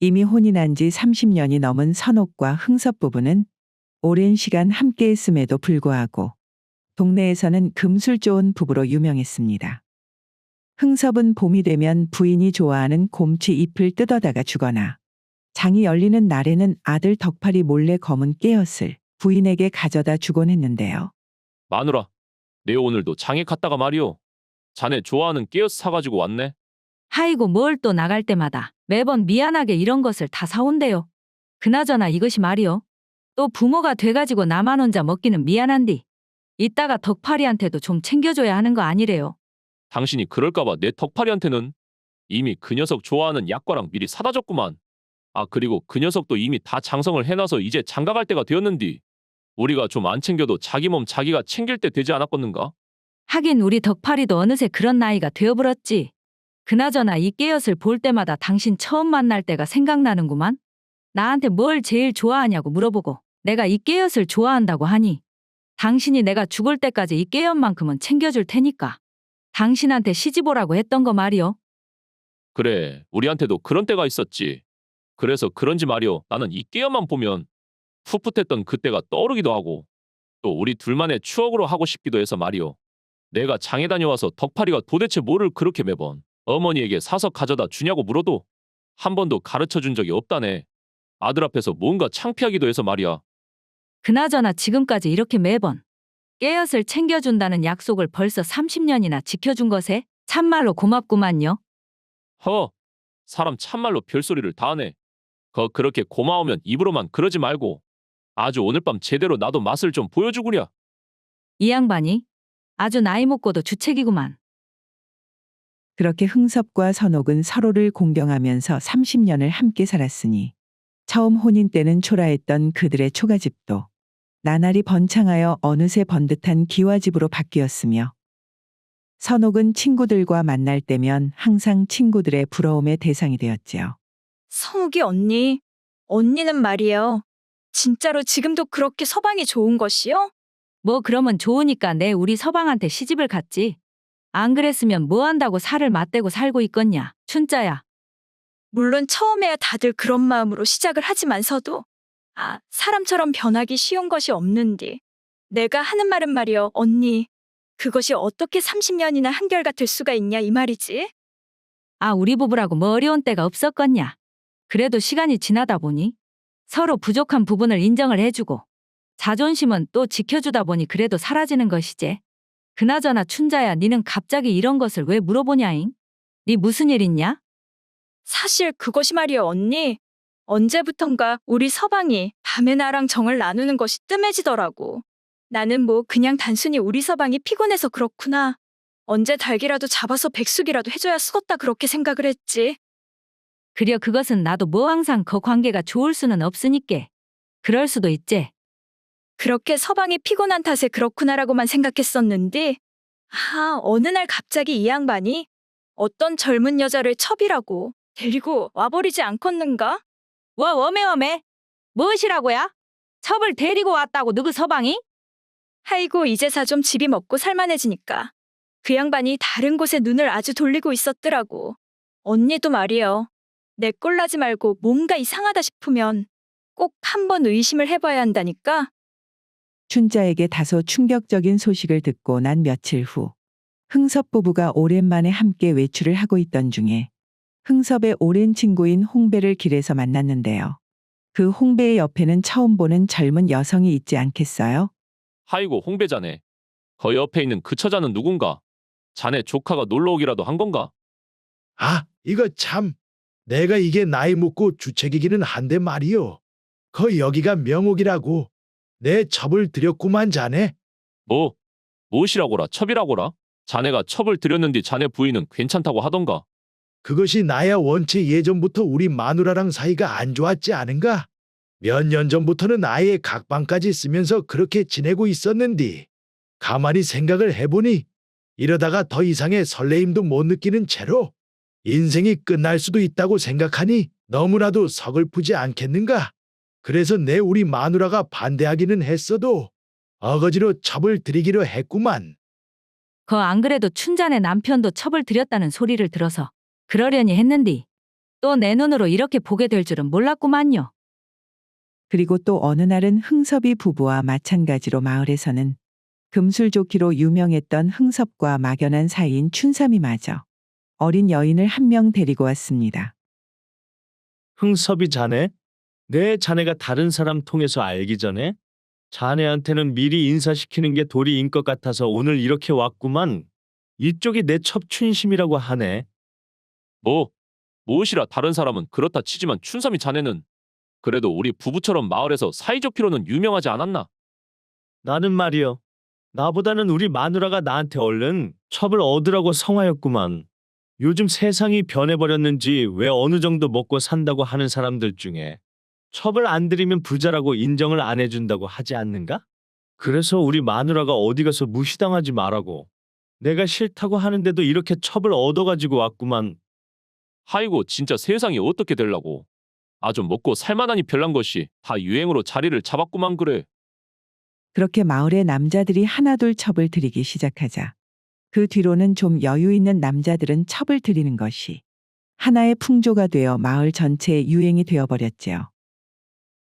이미 혼이 난 지 30년이 넘은 선옥과 흥섭 부부는 오랜 시간 함께했음에도 불구하고 동네에서는 금술 좋은 부부로 유명했습니다. 흥섭은 봄이 되면 부인이 좋아하는 곰치 잎을 뜯어다가 주거나 장이 열리는 날에는 아들 덕팔이 몰래 검은 깨엇을 부인에게 가져다 주곤 했는데요. 마누라, 내 오늘도 장에 갔다가 말이오. 자네 좋아하는 깨어스 사가지고 왔네. 하이고 뭘 또 나갈 때마다 매번 미안하게 이런 것을 다 사온대요. 그나저나 이것이 말이요. 또 부모가 돼가지고 나만 혼자 먹기는 미안한디. 이따가 덕팔이한테도 좀 챙겨줘야 하는 거 아니래요. 당신이 그럴까봐 내 덕팔이한테는 이미 그 녀석 좋아하는 약과랑 미리 사다 줬구만. 아, 그리고 그 녀석도 이미 다 장성을 해놔서 이제 장가갈 때가 되었는디. 우리가 좀 안 챙겨도 자기 몸 자기가 챙길 때 되지 않았겠는가? 하긴 우리 덕팔이도 어느새 그런 나이가 되어버렸지. 그나저나 이 깨엇을 볼 때마다 당신 처음 만날 때가 생각나는구만. 나한테 뭘 제일 좋아하냐고 물어보고 내가 이 깨엇을 좋아한다고 하니 당신이 내가 죽을 때까지 이 깨엇만큼은 챙겨줄 테니까 당신한테 시집오라고 했던 거 말이요. 그래, 우리한테도 그런 때가 있었지. 그래서 그런지 말이오. 나는 이 깨어만 보면 풋풋했던 그때가 떠오르기도 하고 또 우리 둘만의 추억으로 하고 싶기도 해서 말이오. 내가 장에 다녀와서 덕팔이가 도대체 뭐를 그렇게 매번 어머니에게 사서 가져다 주냐고 물어도 한 번도 가르쳐 준 적이 없다네. 아들 앞에서 뭔가 창피하기도 해서 말이야. 그나저나 지금까지 이렇게 매번 깨엇을 챙겨준다는 약속을 벌써 30년이나 지켜준 것에 참말로 고맙구만요. 허, 사람 참말로 별소리를 다 하네. 그렇게 고마우면 입으로만 그러지 말고 아주 오늘 밤 제대로 나도 맛을 좀 보여주구랴. 이 양반이 아주 나이 먹고도 주책이구만. 그렇게 흥섭과 선옥은 서로를 공경하면서 30년을 함께 살았으니 처음 혼인 때는 초라했던 그들의 초가집도 나날이 번창하여 어느새 번듯한 기와집으로 바뀌었으며 선옥은 친구들과 만날 때면 항상 친구들의 부러움의 대상이 되었지요. 성욱이 언니, 언니는 말이에요. 진짜로 지금도 그렇게 서방이 좋은 것이요? 뭐 그러면 좋으니까 내 우리 서방한테 시집을 갔지. 안 그랬으면 뭐 한다고 살을 맞대고 살고 있겠냐, 춘자야. 물론 처음에야 다들 그런 마음으로 시작을 하지만서도 사람처럼 변하기 쉬운 것이 없는디. 내가 하는 말은 말이요, 언니. 그것이 어떻게 30년이나 한결같을 수가 있냐 이 말이지. 우리 부부라고 뭐 어려운 때가 없었겠냐. 그래도 시간이 지나다 보니 서로 부족한 부분을 인정을 해주고 자존심은 또 지켜주다 보니 그래도 사라지는 것이지. 그나저나 춘자야, 니는 갑자기 이런 것을 왜 물어보냐잉? 니 무슨 일 있냐? 사실 그것이 말이요, 언니. 언제부턴가 우리 서방이 밤에 나랑 정을 나누는 것이 뜸해지더라고. 나는 뭐 그냥 단순히 우리 서방이 피곤해서 그렇구나. 언제 닭이라도 잡아서 백숙이라도 해줘야 쓰겄다 그렇게 생각을 했지. 그려 그것은 나도 뭐 항상 그 관계가 좋을 수는 없으니께. 그럴 수도 있지. 그렇게 서방이 피곤한 탓에 그렇구나라고만 생각했었는데 어느 날 갑자기 이 양반이 어떤 젊은 여자를 첩이라고 데리고 와버리지 않겠는가? 워메 무엇이라고야? 첩을 데리고 왔다고 누구 서방이? 아이고 이제사 좀 집이 먹고 살만해지니까 그 양반이 다른 곳에 눈을 아주 돌리고 있었더라고. 언니도 말이요. 내 꼴나지 말고 뭔가 이상하다 싶으면 꼭 한번 의심을 해봐야 한다니까. 춘자에게 다소 충격적인 소식을 듣고 난 며칠 후 흥섭 부부가 오랜만에 함께 외출을 하고 있던 중에 흥섭의 오랜 친구인 홍배를 길에서 만났는데요. 그 홍배의 옆에는 처음 보는 젊은 여성이 있지 않겠어요? 하이고 홍배자네. 거 옆에 있는 그 처자는 누군가? 자네 조카가 놀러 오기라도 한 건가? 이거 참. 내가 이게 나이 묻고 주책이기는 한데 말이요. 여기가 명옥이라고. 내 첩을 드렸구만 자네. 무엇이라고라 첩이라고라? 자네가 첩을 드렸는데 자네 부인은 괜찮다고 하던가? 그것이 나야 원체 예전부터 우리 마누라랑 사이가 안 좋았지 않은가? 몇 년 전부터는 아예 각방까지 쓰면서 그렇게 지내고 있었는디. 가만히 생각을 해보니 이러다가 더 이상의 설레임도 못 느끼는 채로 인생이 끝날 수도 있다고 생각하니 너무나도 서글프지 않겠는가? 그래서 내 우리 마누라가 반대하기는 했어도 어거지로 첩을 드리기로 했구만. 안 그래도 춘자네 남편도 첩을 드렸다는 소리를 들어서 그러려니 했는디. 또 내 눈으로 이렇게 보게 될 줄은 몰랐구만요. 그리고 또 어느 날은 흥섭이 부부와 마찬가지로 마을에서는 금술좋기로 유명했던 흥섭과 막연한 사이인 춘삼이마저 어린 여인을 한 명 데리고 왔습니다. 흥섭이 자네? 내 자네가 다른 사람 통해서 알기 전에 자네한테는 미리 인사시키는 게 도리인 것 같아서 오늘 이렇게 왔구만. 이쪽이 내 첩춘심이라고 하네. 무엇이라 다른 사람은 그렇다 치지만 춘삼이 자네는 그래도 우리 부부처럼 마을에서 사이좋기로는 유명하지 않았나? 나는 말이여. 나보다는 우리 마누라가 나한테 얼른 첩을 얻으라고 성하였구만. 요즘 세상이 변해버렸는지 왜 어느 정도 먹고 산다고 하는 사람들 중에 첩을 안 들이면 부자라고 인정을 안 해준다고 하지 않는가? 그래서 우리 마누라가 어디 가서 무시당하지 말라고 내가 싫다고 하는데도 이렇게 첩을 얻어가지고 왔구만. 하이고 진짜 세상이 어떻게 될라고. 아주 먹고 살만하니 별난 것이 다 유행으로 자리를 잡았구만 그래. 그렇게 마을의 남자들이 하나둘 첩을 들이기 시작하자 그 뒤로는 좀 여유 있는 남자들은 첩을 들이는 것이 하나의 풍조가 되어 마을 전체의 유행이 되어버렸지요.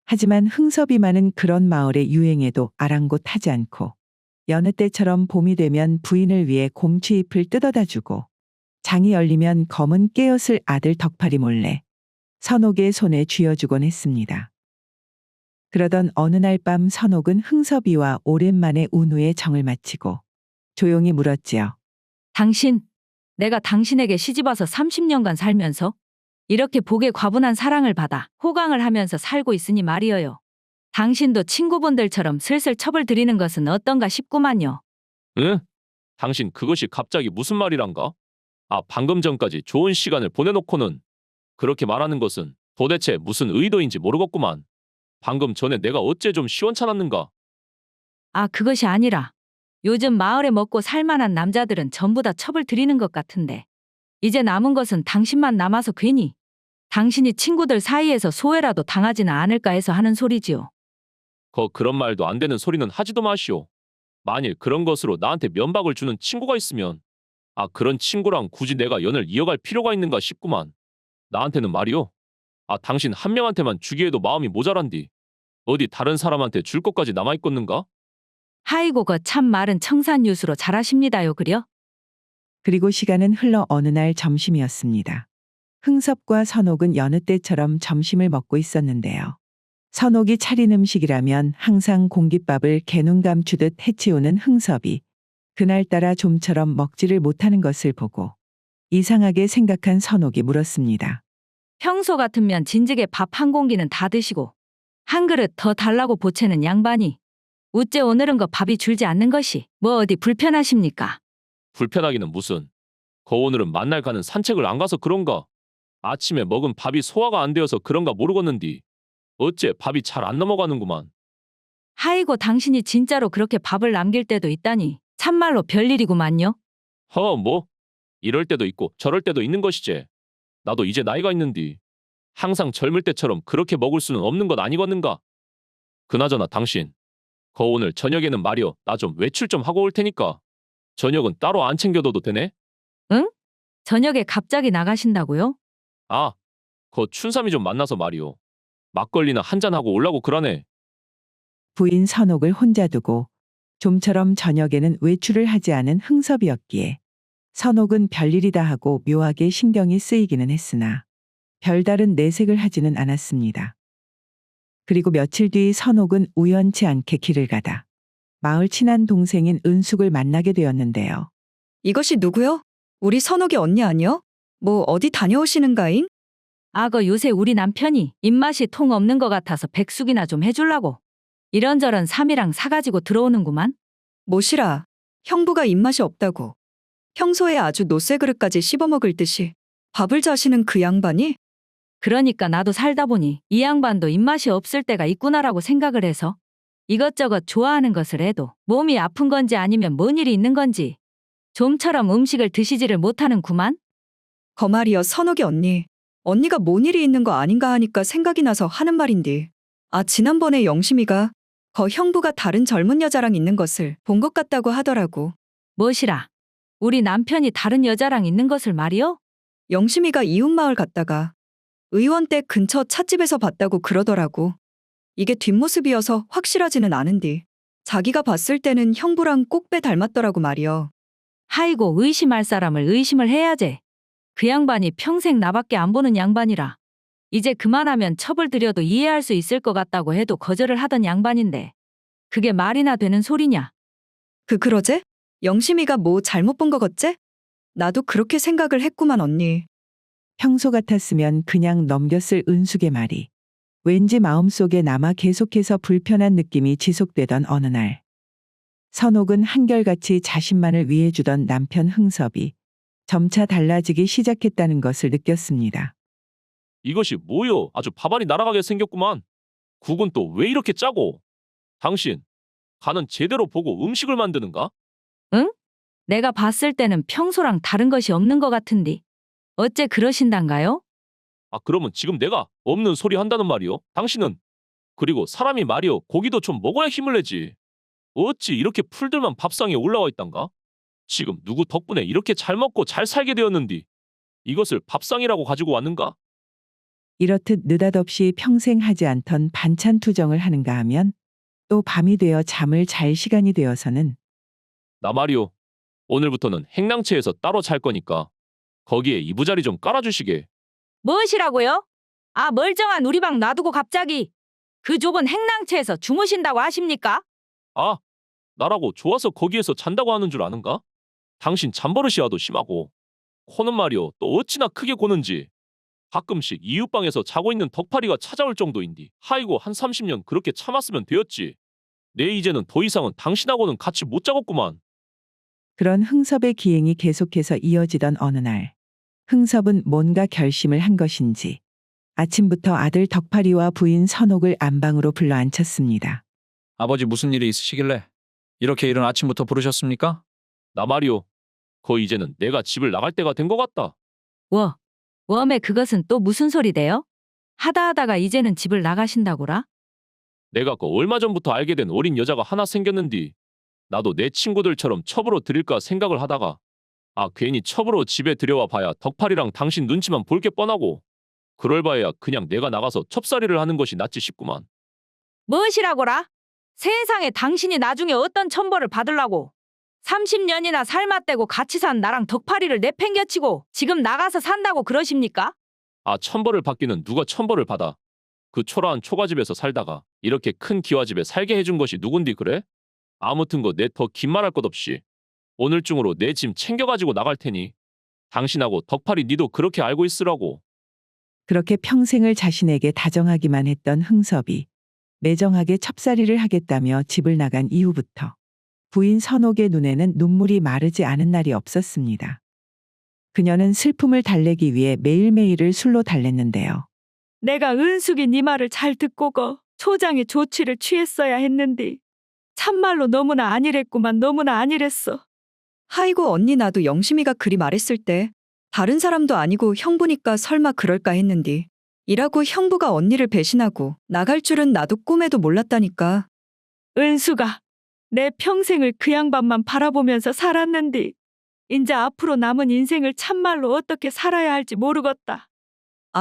하지만 흥섭이만은 그런 마을의 유행에도 아랑곳하지 않고 여느 때처럼 봄이 되면 부인을 위해 곰취잎을 뜯어다 주고 장이 열리면 검은 깨옷을 아들 덕팔이 몰래 선옥의 손에 쥐어주곤 했습니다. 그러던 어느 날 밤 선옥은 흥섭이와 오랜만에 운후의 정을 마치고 조용히 물었지요. 당신, 내가 당신에게 시집와서 30년간 살면서 이렇게 복에 과분한 사랑을 받아 호강을 하면서 살고 있으니 말이어요. 당신도 친구분들처럼 슬슬 첩을 들이는 것은 어떤가 싶구만요. 응? 당신 그것이 갑자기 무슨 말이란가? 아, 방금 전까지 좋은 시간을 보내놓고는 그렇게 말하는 것은 도대체 무슨 의도인지 모르겠구만. 방금 전에 내가 어째 좀 시원찮았는가? 아, 그것이 아니라 요즘 마을에 먹고 살만한 남자들은 전부 다 첩을 들이는 것 같은데 이제 남은 것은 당신만 남아서 괜히 당신이 친구들 사이에서 소외라도 당하지는 않을까 해서 하는 소리지요. 그런 말도 안 되는 소리는 하지도 마시오. 만일 그런 것으로 나한테 면박을 주는 친구가 있으면 아, 그런 친구랑 굳이 내가 연을 이어갈 필요가 있는가 싶구만. 나한테는 말이오. 아, 당신 한 명한테만 주기에도 마음이 모자란디. 어디 다른 사람한테 줄 것까지 남아있겠는가? 하이고 거 참 말은 청산유수로 잘하십니다요, 그려? 그리고 시간은 흘러 어느 날 점심이었습니다. 흥섭과 선옥은 여느 때처럼 점심을 먹고 있었는데요. 선옥이 차린 음식이라면 항상 공깃밥을 개눈 감추듯 해치우는 흥섭이 그날따라 좀처럼 먹지를 못하는 것을 보고 이상하게 생각한 선옥이 물었습니다. 평소 같으면 진즉에 밥 한 공기는 다 드시고 한 그릇 더 달라고 보채는 양반이 우째 오늘은 거 밥이 줄지 않는 것이 뭐 어디 불편하십니까? 불편하기는 무슨. 오늘은 만날 가는 산책을 안 가서 그런가? 아침에 먹은 밥이 소화가 안 되어서 그런가 모르겠는디. 어째 밥이 잘 안 넘어가는구만. 하이고 당신이 진짜로 그렇게 밥을 남길 때도 있다니 참말로 별일이구만요. 뭐? 이럴 때도 있고 저럴 때도 있는 것이지. 나도 이제 나이가 있는디. 항상 젊을 때처럼 그렇게 먹을 수는 없는 것 아니겠는가? 그나저나 당신. 오늘 저녁에는 말이여 나 좀 외출 좀 하고 올 테니까. 저녁은 따로 안 챙겨둬도 되네? 응? 저녁에 갑자기 나가신다고요? 아, 춘삼이 좀 만나서 말이오. 막걸리나 한잔하고 올라고 그러네. 부인 선옥을 혼자 두고 좀처럼 저녁에는 외출을 하지 않은 흥섭이었기에 선옥은 별일이다 하고 묘하게 신경이 쓰이기는 했으나 별다른 내색을 하지는 않았습니다. 그리고 며칠 뒤 선옥은 우연치 않게 길을 가다 마을 친한 동생인 은숙을 만나게 되었는데요. 이것이 누구요? 우리 선옥이 언니 아니요? 뭐 어디 다녀오시는가잉? 거 요새 우리 남편이 입맛이 통 없는 것 같아서 백숙이나 좀 해줄라고 이런저런 삼이랑 사가지고 들어오는구만. 뭐시라, 형부가 입맛이 없다고. 평소에 아주 노쇠 그릇까지 씹어먹을 듯이 밥을 자시는 그 양반이? 그러니까 나도 살다 보니 이 양반도 입맛이 없을 때가 있구나라고 생각을 해서 이것저것 좋아하는 것을 해도 몸이 아픈 건지 아니면 뭔 일이 있는 건지 좀처럼 음식을 드시지를 못하는구만. 거말이여 선옥이 언니. 언니가 뭔 일이 있는 거 아닌가 하니까 생각이 나서 하는 말인데. 아, 지난번에 영심이가 형부가 다른 젊은 여자랑 있는 것을 본 것 같다고 하더라고. 무엇이라? 우리 남편이 다른 여자랑 있는 것을 말이요? 영심이가 이웃마을 갔다가 의원 댁 근처 찻집에서 봤다고 그러더라고. 이게 뒷모습이어서 확실하지는 않은디. 자기가 봤을 때는 형부랑 꼭배 닮았더라고 말이여. 하이고 의심할 사람을 의심을 해야지. 그 양반이 평생 나밖에 안 보는 양반이라. 이제 그만하면 첩을 들여도 이해할 수 있을 것 같다고 해도 거절을 하던 양반인데. 그게 말이나 되는 소리냐? 그러제? 영심이가 뭐 잘못 본 거겠제? 나도 그렇게 생각을 했구만 언니. 평소 같았으면 그냥 넘겼을 은숙의 말이 왠지 마음속에 남아 계속해서 불편한 느낌이 지속되던 어느 날. 선옥은 한결같이 자신만을 위해주던 남편 흥섭이 점차 달라지기 시작했다는 것을 느꼈습니다. 이것이 뭐요? 아주 밥알이 날아가게 생겼구만. 국은 또 왜 이렇게 짜고? 당신 간은 제대로 보고 음식을 만드는가? 내가 봤을 때는 평소랑 다른 것이 없는 것 같은디. 어째 그러신단가요? 아, 그러면 지금 내가 없는 소리 한다는 말이요? 당신은 그리고 사람이 말이요, 고기도 좀 먹어야 힘을 내지. 어찌 이렇게 풀들만 밥상에 올라와 있단가? 지금 누구 덕분에 이렇게 잘 먹고 잘 살게 되었는디 이것을 밥상이라고 가지고 왔는가? 이렇듯 느닷없이 평생 하지 않던 반찬 투정을 하는가 하면 또 밤이 되어 잠을 잘 시간이 되어서는 나 말이요, 오늘부터는 행랑채에서 따로 잘 거니까 거기에 이부자리 좀 깔아주시게. 무엇이라고요? 아, 멀쩡한 우리 방 놔두고 갑자기 그 좁은 행랑채에서 주무신다고 하십니까? 아, 나라고 좋아서 거기에서 잔다고 하는 줄 아는가? 당신 잠버릇이야도 심하고 코는 말이요, 또 어찌나 크게 고는지. 가끔씩 이웃방에서 자고 있는 덕파리가 찾아올 정도인디 하이고 한 30년 그렇게 참았으면 되었지. 내 이제는 더 이상은 당신하고는 같이 못 자겠구만. 그런 흥섭의 기행이 계속해서 이어지던 어느 날, 흥섭은 뭔가 결심을 한 것인지 아침부터 아들 덕파리와 부인 선옥을 안방으로 불러 앉혔습니다. 아버지 무슨 일이 있으시길래 이렇게 이른 아침부터 부르셨습니까? 나 말이요, 거의 이제는 내가 집을 나갈 때가 된 것 같다. 웜에 그것은 또 무슨 소리대요? 하다하다가 이제는 집을 나가신다고라? 내가 그 얼마 전부터 알게 된 어린 여자가 하나 생겼는디 나도 내 친구들처럼 첩으로 들일까 생각을 하다가 괜히 첩으로 집에 들여와 봐야 덕팔이랑 당신 눈치만 볼 게 뻔하고 그럴 바에야 그냥 내가 나가서 첩살이를 하는 것이 낫지 싶구만. 무엇이라고라? 세상에 당신이 나중에 어떤 천벌을 받으려고 30년이나 살맛대고 같이 산 나랑 덕파리를 내팽겨치고 지금 나가서 산다고 그러십니까? 천벌을 받기는 누가 천벌을 받아. 그 초라한 초가집에서 살다가 이렇게 큰 기와집에 살게 해준 것이 누군디 그래? 아무튼 내 더 긴 말할 것 없이 오늘 중으로 내 짐 챙겨가지고 나갈 테니 당신하고 덕팔이 니도 그렇게 알고 있으라고. 그렇게 평생을 자신에게 다정하기만 했던 흥섭이 매정하게 첩살이를 하겠다며 집을 나간 이후부터 부인 선옥의 눈에는 눈물이 마르지 않은 날이 없었습니다. 그녀는 슬픔을 달래기 위해 매일매일을 술로 달랬는데요. 내가 은숙이 네 말을 잘 듣고 초장의 조치를 취했어야 했는데 참말로 너무나 안일했구만. 너무나 안일했어. 하이고 언니 나도 영심이가 그리 말했을 때 다른 사람도 아니고 형부니까 설마 그럴까 했는디. 이라고 형부가 언니를 배신하고 나갈 줄은 나도 꿈에도 몰랐다니까. 은숙아, 내 평생을 그 양반만 바라보면서 살았는데 이제 앞으로 남은 인생을 참말로 어떻게 살아야 할지 모르겠다.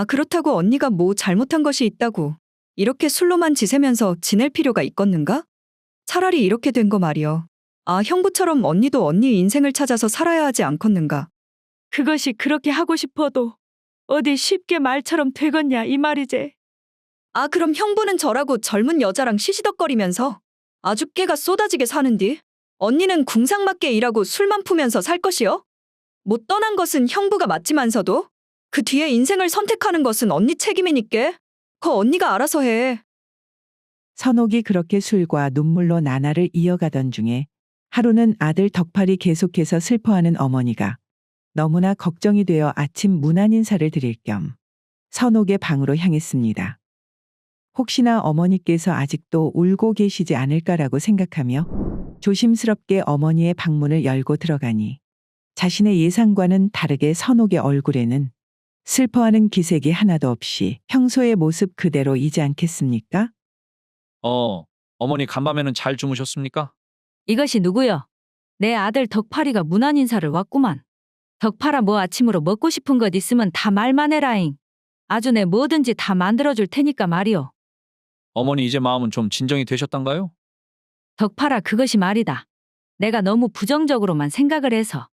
그렇다고 언니가 뭐 잘못한 것이 있다고 이렇게 술로만 지새면서 지낼 필요가 있겠는가? 차라리 이렇게 된 거 말이여. 형부처럼 언니도 언니 인생을 찾아서 살아야 하지 않겠는가? 그것이 그렇게 하고 싶어도 어디 쉽게 말처럼 되겠냐 이 말이제. 그럼 형부는 저라고 젊은 여자랑 시시덕거리면서 아주 깨가 쏟아지게 사는디 언니는 궁상맞게 일하고 술만 푸면서 살 것이요? 못 떠난 것은 형부가 맞지만서도 그 뒤에 인생을 선택하는 것은 언니 책임이니께 그 언니가 알아서 해. 선옥이 그렇게 술과 눈물로 나날을 이어가던 중에 하루는 아들 덕팔이 계속해서 슬퍼하는 어머니가 너무나 걱정이 되어 아침 문안 인사를 드릴 겸 선옥의 방으로 향했습니다. 혹시나 어머니께서 아직도 울고 계시지 않을까라고 생각하며 조심스럽게 어머니의 방문을 열고 들어가니 자신의 예상과는 다르게 선옥의 얼굴에는 슬퍼하는 기색이 하나도 없이 평소의 모습 그대로이지 않겠습니까? 어머니 간밤에는 잘 주무셨습니까? 이것이 누구여? 내 아들 덕파리가 문안 인사를 왔구만. 덕파라 뭐 아침으로 먹고 싶은 것 있으면 다 말만 해라잉. 아주 내 뭐든지 다 만들어줄 테니까 말이오. 어머니 이제 마음은 좀 진정이 되셨단가요? 덕팔아 그것이 말이다. 내가 너무 부정적으로만 생각을 해서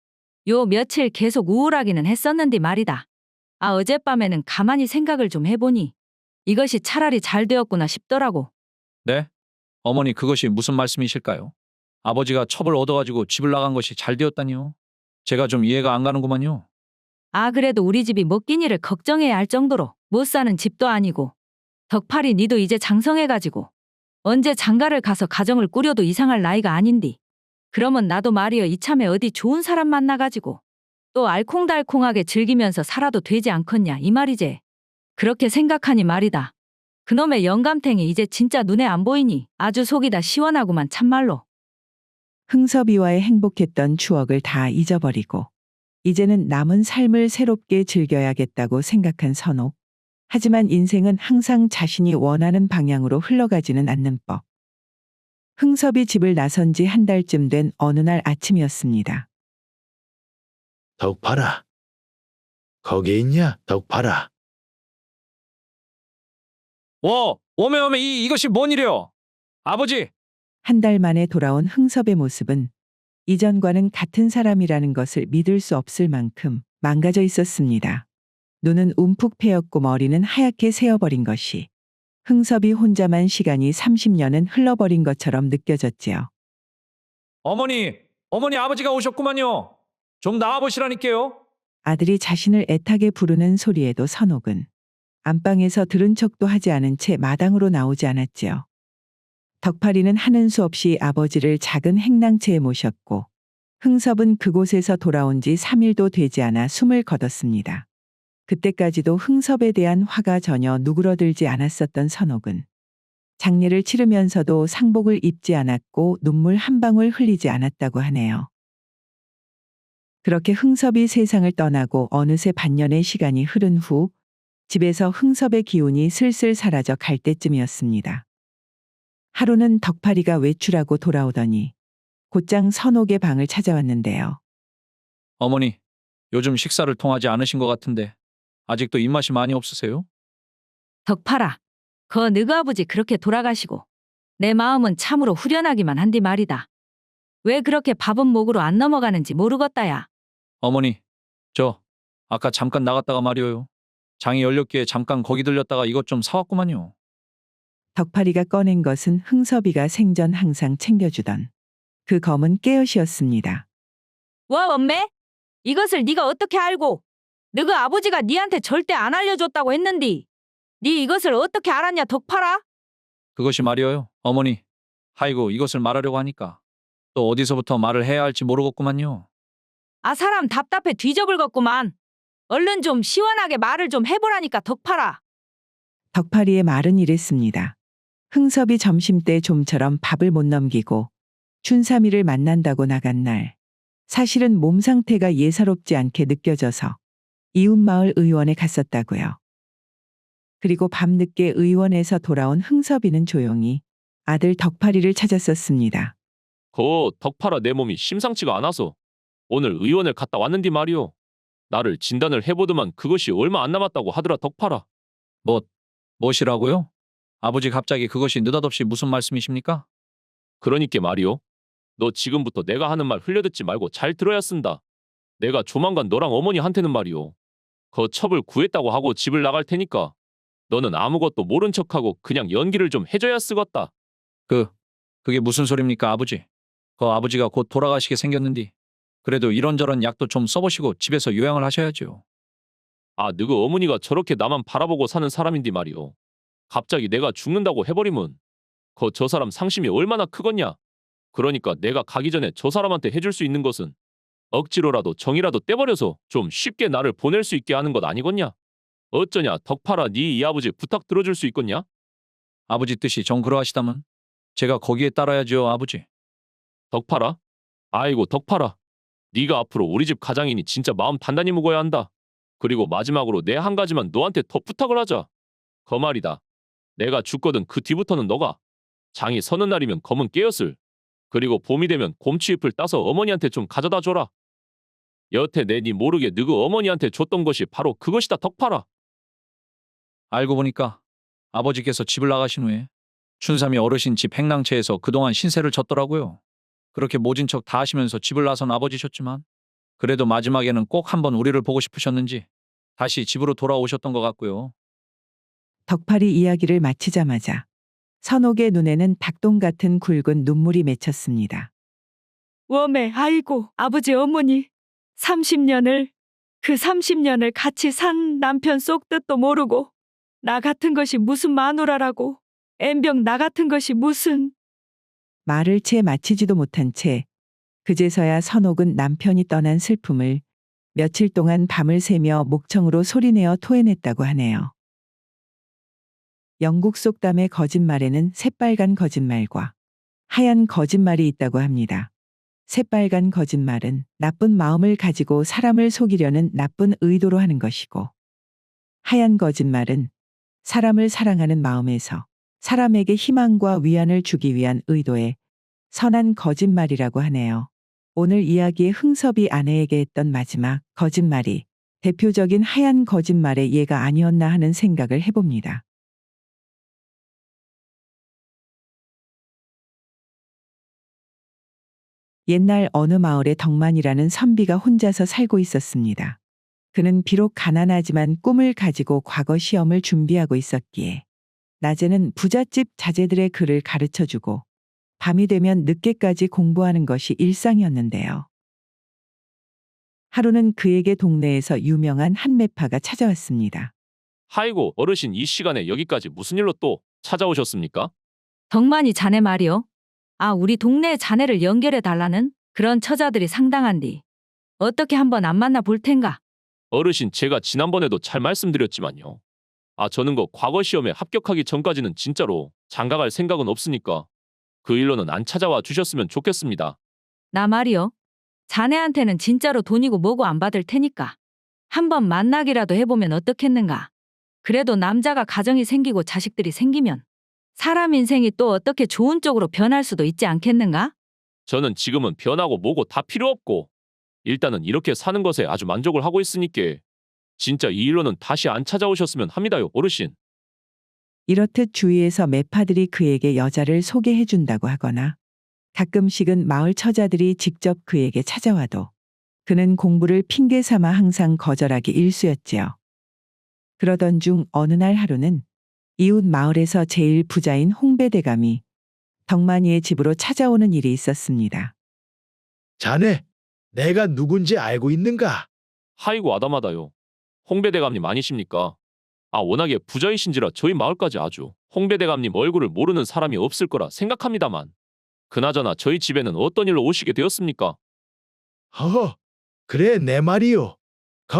요 며칠 계속 우울하기는 했었는데 말이다. 아 어젯밤에는 가만히 생각을 좀 해보니 이것이 차라리 잘 되었구나 싶더라고. 네? 어머니 그것이 무슨 말씀이실까요? 아버지가 첩을 얻어가지고 집을 나간 것이 잘 되었다니요? 제가 좀 이해가 안 가는구만요. 아 그래도 우리 집이 먹기니를 걱정해야 할 정도로 못 사는 집도 아니고 덕팔이 니도 이제 장성해가지고 언제 장가를 가서 가정을 꾸려도 이상할 나이가 아닌디. 그러면 나도 말이여 이참에 어디 좋은 사람 만나가지고 또 알콩달콩하게 즐기면서 살아도 되지 않겠냐 이 말이제. 그렇게 생각하니 말이다. 그놈의 영감탱이 이제 진짜 눈에 안 보이니 아주 속이 다 시원하구만 참말로. 흥섭이와의 행복했던 추억을 다 잊어버리고 이제는 남은 삶을 새롭게 즐겨야겠다고 생각한 선옥. 하지만 인생은 항상 자신이 원하는 방향으로 흘러가지는 않는 법. 흥섭이 집을 나선 지 한 달쯤 된 어느 날 아침이었습니다. 덕팔아. 거기 있냐, 덕팔아. 오메 이것이 뭔 일이요? 아버지! 한 달 만에 돌아온 흥섭의 모습은 이전과는 같은 사람이라는 것을 믿을 수 없을 만큼 망가져 있었습니다. 눈은 움푹 패였고 머리는 하얗게 새어버린 것이 흥섭이 혼자만 시간이 30년은 흘러버린 것처럼 느껴졌지요. 어머니 아버지가 오셨구만요. 좀 나와보시라니까요. 아들이 자신을 애타게 부르는 소리에도 선옥은 안방에서 들은 척도 하지 않은 채 마당으로 나오지 않았지요. 덕팔이는 하는 수 없이 아버지를 작은 행랑채에 모셨고 흥섭은 그곳에서 돌아온 지 3일도 되지 않아 숨을 거뒀습니다. 그때까지도 흥섭에 대한 화가 전혀 누그러들지 않았었던 선옥은 장례를 치르면서도 상복을 입지 않았고 눈물 한 방울 흘리지 않았다고 하네요. 그렇게 흥섭이 세상을 떠나고 어느새 반년의 시간이 흐른 후 집에서 흥섭의 기운이 슬슬 사라져 갈 때쯤이었습니다. 하루는 덕팔이가 외출하고 돌아오더니 곧장 선옥의 방을 찾아왔는데요. 어머니, 요즘 식사를 통하지 않으신 것 같은데 아직도 입맛이 많이 없으세요? 덕팔아. 거 너그 아버지 그렇게 돌아가시고 내 마음은 참으로 후련하기만 한디 말이다. 왜 그렇게 밥은 목으로 안 넘어가는지 모르겠다야. 어머니, 저 아까 잠깐 나갔다가 말이에요. 장이 열렸기에 잠깐 거기 들렸다가 이것 좀 사왔구만요. 덕팔이가 꺼낸 것은 흥섭이가 생전 항상 챙겨주던 그 검은 깨엇이었습니다. 와 엄매? 이것을 네가 어떻게 알고? 너그 아버지가 네한테 절대 안 알려줬다고 했는디. 네 이것을 어떻게 알았냐 덕팔아? 그것이 말이에요. 어머니, 아이고 이것을 말하려고 하니까 또 어디서부터 말을 해야 할지 모르겠구만요. 아 사람 답답해 뒤져불겠구만. 얼른 좀 시원하게 말을 좀 해보라니까 덕팔아. 덕팔이의 말은 이랬습니다. 흥섭이 점심때 좀처럼 밥을 못 넘기고 춘삼이를 만난다고 나간 날 사실은 몸 상태가 예사롭지 않게 느껴져서 이웃마을 의원에 갔었다고요. 그리고 밤늦게 의원에서 돌아온 흥섭이는 조용히 아들 덕팔이를 찾았었습니다. 덕팔아 내 몸이 심상치가 않아서 오늘 의원을 갔다 왔는디 말이오. 나를 진단을 해보더만 그것이 얼마 안 남았다고 하더라 덕팔아. 무엇이라고요? 아버지 갑자기 그것이 느닷없이 무슨 말씀이십니까? 그러니께 말이오. 너 지금부터 내가 하는 말 흘려듣지 말고 잘 들어야 쓴다. 내가 조만간 너랑 어머니한테는 말이오. 거 첩을 구했다고 하고 집을 나갈 테니까 너는 아무것도 모른 척하고 그냥 연기를 좀 해줘야 쓰겄다. 그게 무슨 소립니까 아버지? 아버지가 곧 돌아가시게 생겼는디. 그래도 이런저런 약도 좀 써보시고 집에서 요양을 하셔야죠. 아 너그 어머니가 저렇게 나만 바라보고 사는 사람인디 말이오. 갑자기 내가 죽는다고 해버리면 저 사람 상심이 얼마나 크겠냐. 그러니까 내가 가기 전에 저 사람한테 해줄 수 있는 것은 억지로라도 정이라도 떼버려서 좀 쉽게 나를 보낼 수 있게 하는 것 아니겠냐. 어쩌냐 덕팔아 네 이 아버지 부탁 들어줄 수 있겠냐? 아버지 뜻이 정 그러하시다면 제가 거기에 따라야죠 아버지. 덕팔아? 아이고 덕팔아. 네가 앞으로 우리 집 가장이니 진짜 마음 단단히 먹어야 한다. 그리고 마지막으로 내 한 가지만 너한테 더 부탁을 하자. 거 말이다. 내가 죽거든 그 뒤부터는 너가 장이 서는 날이면 검은 깨엇을 그리고 봄이 되면 곰취잎을 따서 어머니한테 좀 가져다 줘라. 여태 내 니 모르게 너그 어머니한테 줬던 것이 바로 그것이다 덕팔아. 알고 보니까 아버지께서 집을 나가신 후에 춘삼이 어르신 집 행랑채에서 그동안 신세를 졌더라고요. 그렇게 모진 척 다 하시면서 집을 나선 아버지셨지만 그래도 마지막에는 꼭 한번 우리를 보고 싶으셨는지 다시 집으로 돌아오셨던 것 같고요. 덕팔이 이야기를 마치자마자 선옥의 눈에는 닭똥 같은 굵은 눈물이 맺혔습니다. 웜에 아이고 아버지 어머니 30년을 그 30년을 같이 산 남편 속 뜻도 모르고 나 같은 것이 무슨 마누라라고 엠병 나 같은 것이 무슨 말을 채 마치지도 못한 채 그제서야 선옥은 남편이 떠난 슬픔을 며칠 동안 밤을 새며 목청으로 소리내어 토해냈다고 하네요. 영국 속담의 거짓말에는 새빨간 거짓말과 하얀 거짓말이 있다고 합니다. 새빨간 거짓말은 나쁜 마음을 가지고 사람을 속이려는 나쁜 의도로 하는 것이고, 하얀 거짓말은 사람을 사랑하는 마음에서 사람에게 희망과 위안을 주기 위한 의도의 선한 거짓말이라고 하네요. 오늘 이야기의 흥섭이 아내에게 했던 마지막 거짓말이 대표적인 하얀 거짓말의 예가 아니었나 하는 생각을 해봅니다. 옛날 어느 마을에 덕만이라는 선비가 혼자서 살고 있었습니다. 그는 비록 가난하지만 꿈을 가지고 과거 시험을 준비하고 있었기에 낮에는 부잣집 자제들의 글을 가르쳐주고 밤이 되면 늦게까지 공부하는 것이 일상이었는데요. 하루는 그에게 동네에서 유명한 한 매파가 찾아왔습니다. 아이고, 어르신 이 시간에 여기까지 무슨 일로 또 찾아오셨습니까? 덕만이 자네 말이요. 아, 우리 동네 자네를 연결해 달라는 그런 처자들이 상당한디. 어떻게 한번 안 만나 볼 텐가? 어르신, 제가 지난번에도 잘 말씀드렸지만요. 저는 과거 시험에 합격하기 전까지는 진짜로 장가갈 생각은 없으니까 그 일로는 안 찾아와 주셨으면 좋겠습니다. 나 말이요. 자네한테는 진짜로 돈이고 뭐고 안 받을 테니까 한번 만나기라도 해보면 어떻겠는가. 그래도 남자가 가정이 생기고 자식들이 생기면 사람 인생이 또 어떻게 좋은 쪽으로 변할 수도 있지 않겠는가? 저는 지금은 변하고 뭐고 다 필요 없고 일단은 이렇게 사는 것에 아주 만족을 하고 있으니께 진짜 이 일로는 다시 안 찾아오셨으면 합니다요, 어르신. 이렇듯 주위에서 매파들이 그에게 여자를 소개해 준다고 하거나 가끔씩은 마을 처자들이 직접 그에게 찾아와도 그는 공부를 핑계 삼아 항상 거절하기 일쑤였지요. 그러던 중 어느 날 하루는 이웃 마을에서 제일 부자인 홍배대감이 덕만이의 집으로 찾아오는 일이 있었습니다. 자네, 내가 누군지 알고 있는가? 아이고, 아담하다요. 홍배대감님 아니십니까? 워낙에 부자이신지라 저희 마을까지 아주 홍배대감님 얼굴을 모르는 사람이 없을 거라 생각합니다만 그나저나 저희 집에는 어떤 일로 오시게 되었습니까? 허허, 그래 내 말이요.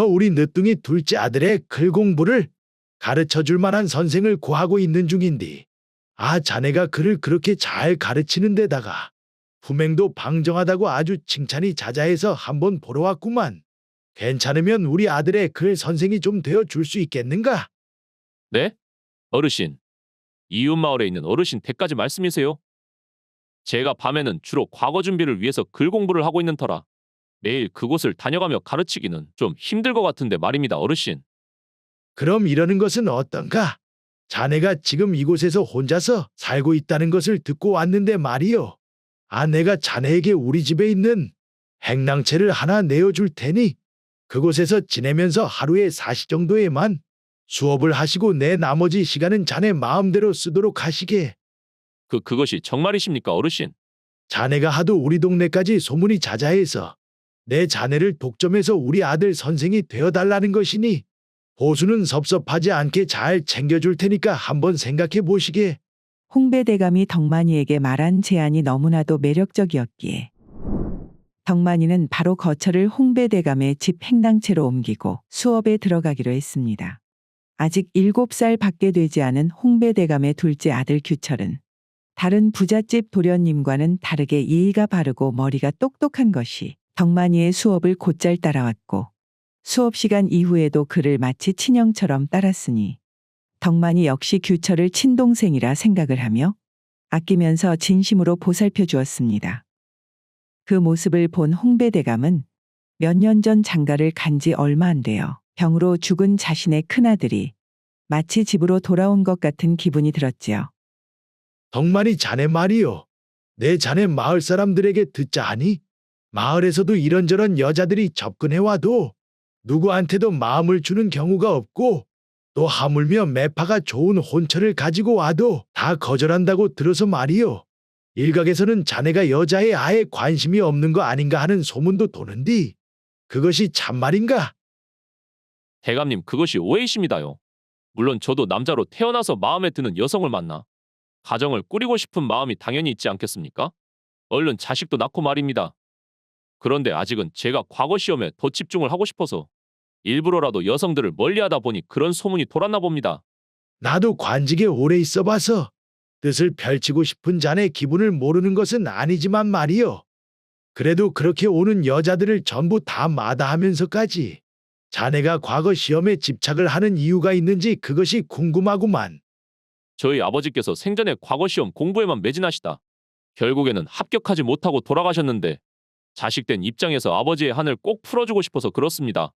우리 늦둥이 둘째 아들의 글 공부를 가르쳐 줄 만한 선생을 구하고 있는 중인디. 자네가 글을 그렇게 잘 가르치는 데다가 품행도 방정하다고 아주 칭찬이 자자해서 한번 보러 왔구만. 괜찮으면 우리 아들의 글 선생이 좀 되어 줄 수 있겠는가? 네? 어르신, 이웃 마을에 있는 어르신 댁까지 말씀이세요? 제가 밤에는 주로 과거 준비를 위해서 글 공부를 하고 있는 터라 매일 그곳을 다녀가며 가르치기는 좀 힘들 것 같은데 말입니다, 어르신. 그럼 이러는 것은 어떤가? 자네가 지금 이곳에서 혼자서 살고 있다는 것을 듣고 왔는데 말이요. 내가 자네에게 우리 집에 있는 행랑채를 하나 내어줄 테니 그곳에서 지내면서 하루에 4시 정도에만 수업을 하시고 내 나머지 시간은 자네 마음대로 쓰도록 하시게. 그것이 정말이십니까, 어르신? 자네가 하도 우리 동네까지 소문이 자자해서 내 자네를 독점해서 우리 아들 선생이 되어달라는 것이니 보수는 섭섭하지 않게 잘 챙겨줄 테니까 한번 생각해 보시게. 홍배대감이 덕만이에게 말한 제안이 너무나도 매력적이었기에 덕만이는 바로 거처를 홍배대감의 집 행랑채로 옮기고 수업에 들어가기로 했습니다. 아직 7살 밖에 되지 않은 홍배대감의 둘째 아들 규철은 다른 부잣집 도련님과는 다르게 예의가 바르고 머리가 똑똑한 것이 덕만이의 수업을 곧잘 따라왔고 수업 시간 이후에도 그를 마치 친형처럼 따랐으니 덕만이 역시 규철을 친동생이라 생각을 하며 아끼면서 진심으로 보살펴 주었습니다. 그 모습을 본 홍배대감은 몇 년 전 장가를 간 지 얼마 안 되어 병으로 죽은 자신의 큰아들이 마치 집으로 돌아온 것 같은 기분이 들었지요. 덕만이 자네 말이요. 내 자네 마을 사람들에게 듣자 하니 마을에서도 이런저런 여자들이 접근해 와도 누구한테도 마음을 주는 경우가 없고 또 하물며 매파가 좋은 혼처를 가지고 와도 다 거절한다고 들어서 말이요. 일각에서는 자네가 여자에 아예 관심이 없는 거 아닌가 하는 소문도 도는디 그것이 참말인가? 대감님, 그것이 오해이십니다요. 물론 저도 남자로 태어나서 마음에 드는 여성을 만나 가정을 꾸리고 싶은 마음이 당연히 있지 않겠습니까? 얼른 자식도 낳고 말입니다. 그런데 아직은 제가 과거 시험에 더 집중을 하고 싶어서 일부러라도 여성들을 멀리하다 보니 그런 소문이 돌았나 봅니다. 나도 관직에 오래 있어 봐서 뜻을 펼치고 싶은 자네 기분을 모르는 것은 아니지만 말이요. 그래도 그렇게 오는 여자들을 전부 다 마다하면서까지 자네가 과거 시험에 집착을 하는 이유가 있는지 그것이 궁금하구만. 저희 아버지께서 생전에 과거 시험 공부에만 매진하시다 결국에는 합격하지 못하고 돌아가셨는데 자식된 입장에서 아버지의 한을 꼭 풀어주고 싶어서 그렇습니다.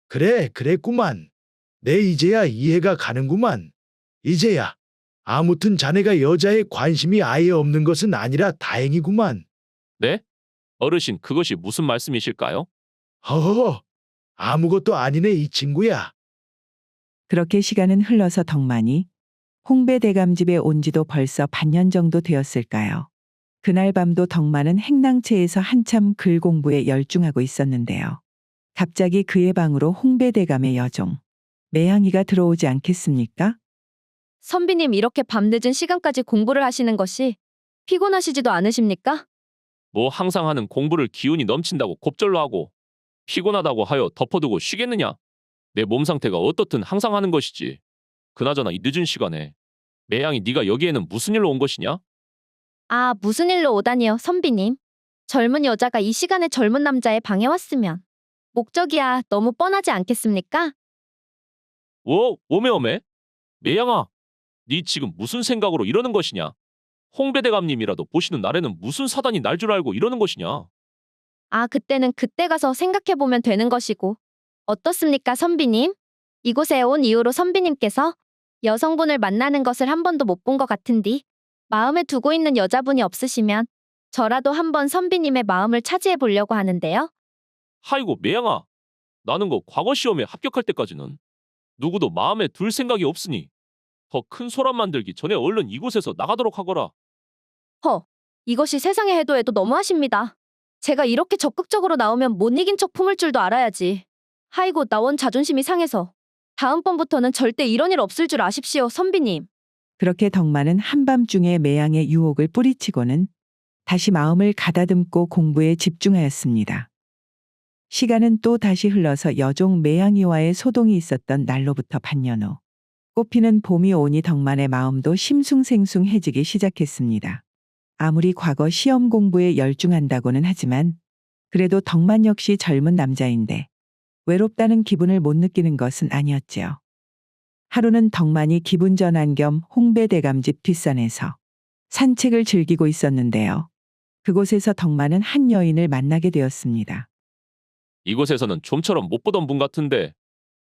그래, 그랬구만. 내 이제야 이해가 가는구만. 이제야. 아무튼 자네가 여자에 관심이 아예 없는 것은 아니라 다행이구만. 네? 어르신, 그것이 무슨 말씀이실까요? 허허, 아무것도 아니네 이 친구야. 그렇게 시간은 흘러서 덕만이 홍배대감 집에 온 지도 벌써 반년 정도 되었을까요? 그날 밤도 덕만은 행랑채에서 한참 글 공부에 열중하고 있었는데요. 갑자기 그의 방으로 홍배대감의 여종 매양이가 들어오지 않겠습니까? 선비님 이렇게 밤늦은 시간까지 공부를 하시는 것이 피곤하시지도 않으십니까? 뭐 항상 하는 공부를 기운이 넘친다고 곱절로 하고 피곤하다고 하여 덮어두고 쉬겠느냐? 내 몸 상태가 어떻든 항상 하는 것이지. 그나저나 이 늦은 시간에 매양이 네가 여기에는 무슨 일로 온 것이냐? 아, 무슨 일로 오다니요, 선비님. 젊은 여자가 이 시간에 젊은 남자의 방에 왔으면 목적이야 너무 뻔하지 않겠습니까? 오메. 매양아, 네 지금 무슨 생각으로 이러는 것이냐? 홍배대감님이라도 보시는 날에는 무슨 사단이 날 줄 알고 이러는 것이냐? 아, 그때는 그때 가서 생각해보면 되는 것이고. 어떻습니까, 선비님? 이곳에 온 이후로 선비님께서 여성분을 만나는 것을 한 번도 못 본 것 같은디 마음에 두고 있는 여자분이 없으시면 저라도 한번 선비님의 마음을 차지해 보려고 하는데요. 하이고 매양아, 나는 거 과거 시험에 합격할 때까지는 누구도 마음에 둘 생각이 없으니 더 큰 소란 만들기 전에 얼른 이곳에서 나가도록 하거라. 이것이 세상에 해도 너무하십니다. 제가 이렇게 적극적으로 나오면 못 이긴 척 품을 줄도 알아야지. 하이고 나원 자존심이 상해서 다음번부터는 절대 이런 일 없을 줄 아십시오, 선비님. 그렇게 덕만은 한밤중에 매양의 유혹을 뿌리치고는 다시 마음을 가다듬고 공부에 집중하였습니다. 시간은 또 다시 흘러서 여종 매양이와의 소동이 있었던 날로부터 반년 후 꽃피는 봄이 오니 덕만의 마음도 심숭생숭해지기 시작했습니다. 아무리 과거 시험 공부에 열중한다고는 하지만 그래도 덕만 역시 젊은 남자인데 외롭다는 기분을 못 느끼는 것은 아니었지요. 하루는 덕만이 기분 전환 겸 홍배대감 집 뒷산에서 산책을 즐기고 있었는데요. 그곳에서 덕만은 한 여인을 만나게 되었습니다. 이곳에서는 좀처럼 못 보던 분 같은데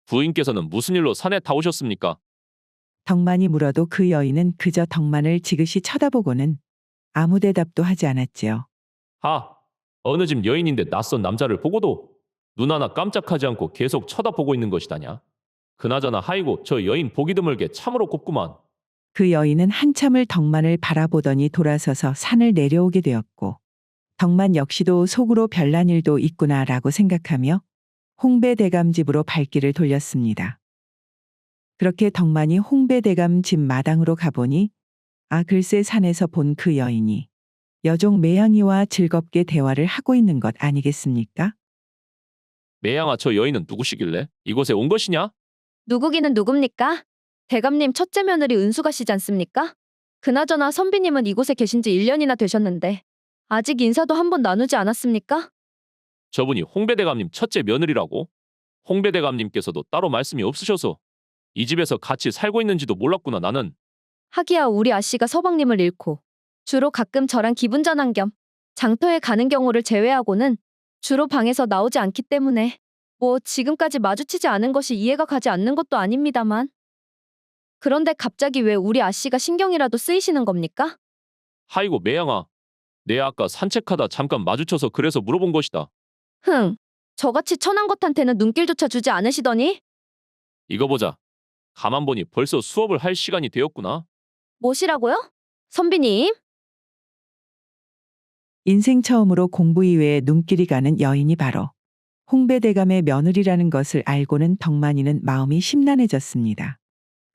부인께서는 무슨 일로 산에 타오셨습니까? 덕만이 물어도 그 여인은 그저 덕만을 지그시 쳐다보고는 아무 대답도 하지 않았지요. 어느 집 여인인데 낯선 남자를 보고도 눈 하나 깜짝하지 않고 계속 쳐다보고 있는 것이다냐? 그나저나 하이고 저 여인 보기 드물게 참으로 곱구만. 그 여인은 한참을 덕만을 바라보더니 돌아서서 산을 내려오게 되었고 덕만 역시도 속으로 별난 일도 있구나라고 생각하며 홍배대감 집으로 발길을 돌렸습니다. 그렇게 덕만이 홍배대감 집 마당으로 가보니 글쎄 산에서 본 그 여인이 여종 매양이와 즐겁게 대화를 하고 있는 것 아니겠습니까? 매양아, 저 여인은 누구시길래 이곳에 온 것이냐? 누구기는 누굽니까? 대감님 첫째 며느리 은수가시지 않습니까? 그나저나 선비님은 이곳에 계신 지 1년이나 되셨는데 아직 인사도 한 번 나누지 않았습니까? 저분이 홍배대감님 첫째 며느리라고? 홍배대감님께서도 따로 말씀이 없으셔서 이 집에서 같이 살고 있는지도 몰랐구나 나는. 하기야 우리 아씨가 서방님을 잃고 주로 가끔 저랑 기분 전환 겸 장터에 가는 경우를 제외하고는 주로 방에서 나오지 않기 때문에 뭐 지금까지 마주치지 않은 것이 이해가 가지 않는 것도 아닙니다만. 그런데 갑자기 왜 우리 아씨가 신경이라도 쓰이시는 겁니까? 하이고 매양아. 내 아까 산책하다 잠깐 마주쳐서 그래서 물어본 것이다. 흥, 저같이 천한 것한테는 눈길조차 주지 않으시더니? 이거 보자. 가만 보니 벌써 수업을 할 시간이 되었구나. 뭐시라고요? 선비님? 인생 처음으로 공부 이외에 눈길이 가는 여인이 바로 홍배대감의 며느리라는 것을 알고는 덕만이는 마음이 심란해졌습니다.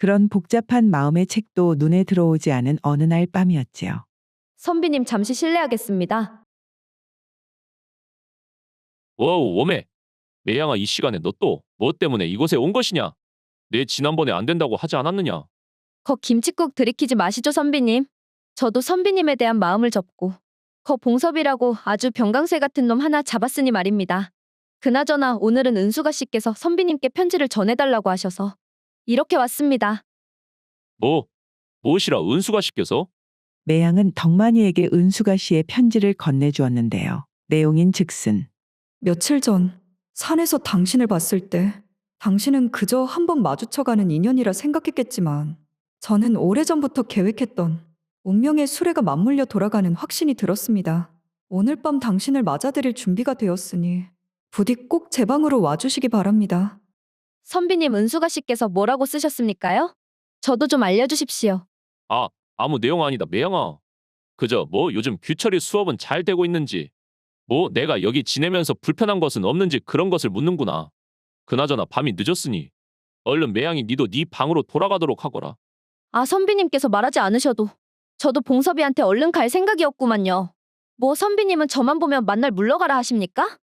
그런 복잡한 마음의 책도 눈에 들어오지 않은 어느 날 밤이었지요. 선비님 잠시 실례하겠습니다. 워우 워메. 매양아 이 시간에 너 또 뭐 때문에 이곳에 온 것이냐? 내 지난번에 안 된다고 하지 않았느냐? 거 김칫국 들이키지 마시죠 선비님. 저도 선비님에 대한 마음을 접고 거 봉섭이라고 아주 병강세 같은 놈 하나 잡았으니 말입니다. 그나저나 오늘은 은수가 씨께서 선비님께 편지를 전해달라고 하셔서 이렇게 왔습니다. 무엇이라 은수가 씨께서? 매양은 덕만이에게 은수가 씨의 편지를 건네주었는데요. 내용인 즉슨 며칠 전 산에서 당신을 봤을 때 당신은 그저 한번 마주쳐가는 인연이라 생각했겠지만 저는 오래전부터 계획했던 운명의 수레가 맞물려 돌아가는 확신이 들었습니다. 오늘 밤 당신을 맞아들일 준비가 되었으니 부디 꼭 제 방으로 와주시기 바랍니다. 선비님 은수가 씨께서 뭐라고 쓰셨습니까요? 저도 좀 알려주십시오. 아무 내용 아니다 매양아. 그저 뭐 요즘 규철이 수업은 잘 되고 있는지 뭐 내가 여기 지내면서 불편한 것은 없는지 그런 것을 묻는구나. 그나저나 밤이 늦었으니 얼른 매양이 니도 네 방으로 돌아가도록 하거라. 아 선비님께서 말하지 않으셔도 저도 봉섭이한테 얼른 갈 생각이었구만요. 뭐 선비님은 저만 보면 만날 물러가라 하십니까?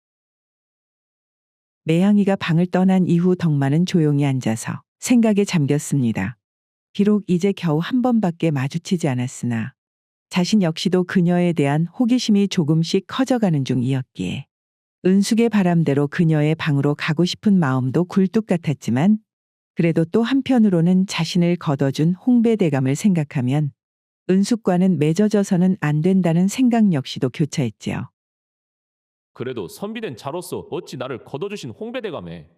매양이가 방을 떠난 이후 덕만은 조용히 앉아서 생각에 잠겼습니다. 비록 이제 겨우 한 번밖에 마주치지 않았으나 자신 역시도 그녀에 대한 호기심이 조금씩 커져가는 중이었기에 은숙의 바람대로 그녀의 방으로 가고 싶은 마음도 굴뚝 같았지만 그래도 또 한편으로는 자신을 거둬준 홍배대감을 생각하면 은숙과는 맺어져서는 안 된다는 생각 역시도 교차했지요. 그래도 선비된 자로서 어찌 나를 거둬주신 홍배대감에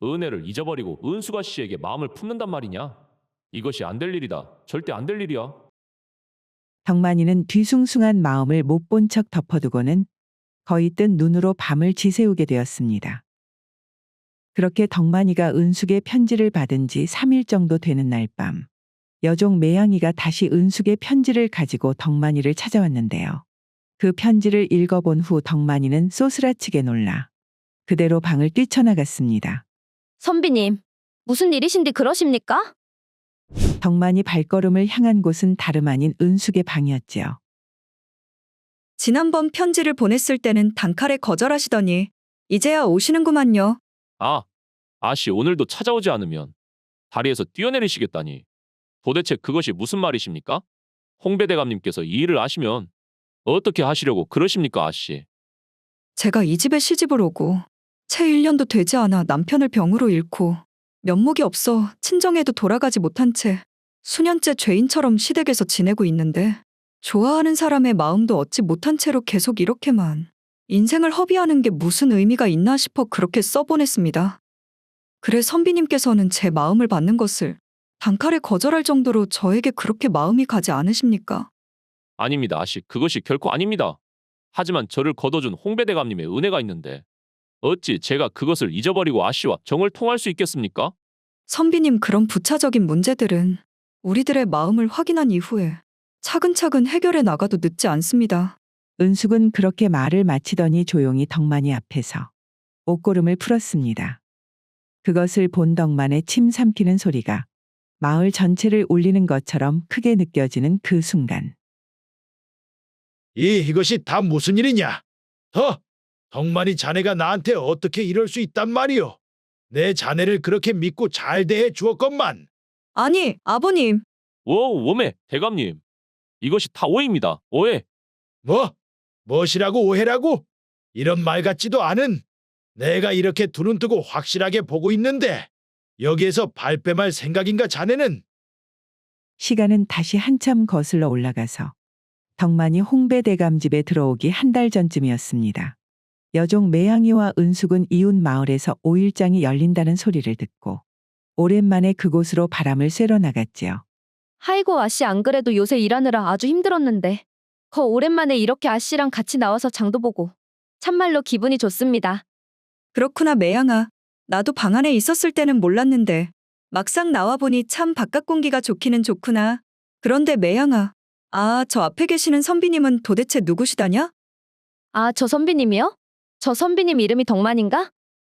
은혜를 잊어버리고 은수가 씨에게 마음을 품는단 말이냐? 이것이 안 될 일이다. 절대 안 될 일이야. 덕만이는 뒤숭숭한 마음을 못 본 척 덮어두고는 거의 뜬 눈으로 밤을 지새우게 되었습니다. 그렇게 덕만이가 은숙의 편지를 받은 지 3일 정도 되는 날 밤, 여종 매양이가 다시 은숙의 편지를 가지고 덕만이를 찾아왔는데요. 그 편지를 읽어본 후 덕만이는 쏘스라치게 놀라 그대로 방을 뛰쳐나갔습니다. 선비님, 무슨 일이신디 그러십니까? 덕만이 발걸음을 향한 곳은 다름 아닌 은숙의 방이었지요. 지난번 편지를 보냈을 때는 단칼에 거절하시더니 이제야 오시는구만요. 아씨 오늘도 찾아오지 않으면 다리에서 뛰어내리시겠다니. 도대체 그것이 무슨 말이십니까? 홍배대감님께서 이 일을 아시면 어떻게 하시려고 그러십니까 아씨? 제가 이 집에 시집을 오고 채 1년도 되지 않아 남편을 병으로 잃고 면목이 없어 친정에도 돌아가지 못한 채 수년째 죄인처럼 시댁에서 지내고 있는데 좋아하는 사람의 마음도 얻지 못한 채로 계속 이렇게만 인생을 허비하는 게 무슨 의미가 있나 싶어 그렇게 써보냈습니다. 그래 선비님께서는 제 마음을 받는 것을 단칼에 거절할 정도로 저에게 그렇게 마음이 가지 않으십니까? 아닙니다 아씨 그것이 결코 아닙니다. 하지만 저를 거둬준 홍배대감님의 은혜가 있는데 어찌 제가 그것을 잊어버리고 아씨와 정을 통할 수 있겠습니까? 선비님 그런 부차적인 문제들은 우리들의 마음을 확인한 이후에 차근차근 해결해 나가도 늦지 않습니다. 은숙은 그렇게 말을 마치더니 조용히 덕만이 앞에서 옷고름을 풀었습니다. 그것을 본 덕만의 침 삼키는 소리가 마을 전체를 울리는 것처럼 크게 느껴지는 그 순간 이것이 다 무슨 일이냐? 덕만이 자네가 나한테 어떻게 이럴 수 있단 말이오? 내 자네를 그렇게 믿고 잘 대해 주었건만. 아니, 아버님. 워메 대감님. 이것이 다 오해입니다. 오해. 무엇이라고 오해라고? 이런 말 같지도 않은. 내가 이렇게 두 눈 뜨고 확실하게 보고 있는데 여기에서 발뺌할 생각인가 자네는? 시간은 다시 한참 거슬러 올라가서 덕만이 홍배대감 집에 들어오기 한 달 전쯤이었습니다. 여종 매양이와 은숙은 이웃 마을에서 5일장이 열린다는 소리를 듣고 오랜만에 그곳으로 바람을 쐬러 나갔지요. 아이고 아씨 안 그래도 요새 일하느라 아주 힘들었는데. 오랜만에 이렇게 아씨랑 같이 나와서 장도 보고. 참말로 기분이 좋습니다. 그렇구나, 매양아. 나도 방 안에 있었을 때는 몰랐는데 막상 나와보니 참 바깥 공기가 좋기는 좋구나. 그런데 매양아, 저 앞에 계시는 선비님은 도대체 누구시다냐? 아, 저 선비님이요? 저 선비님 이름이 덕만인가?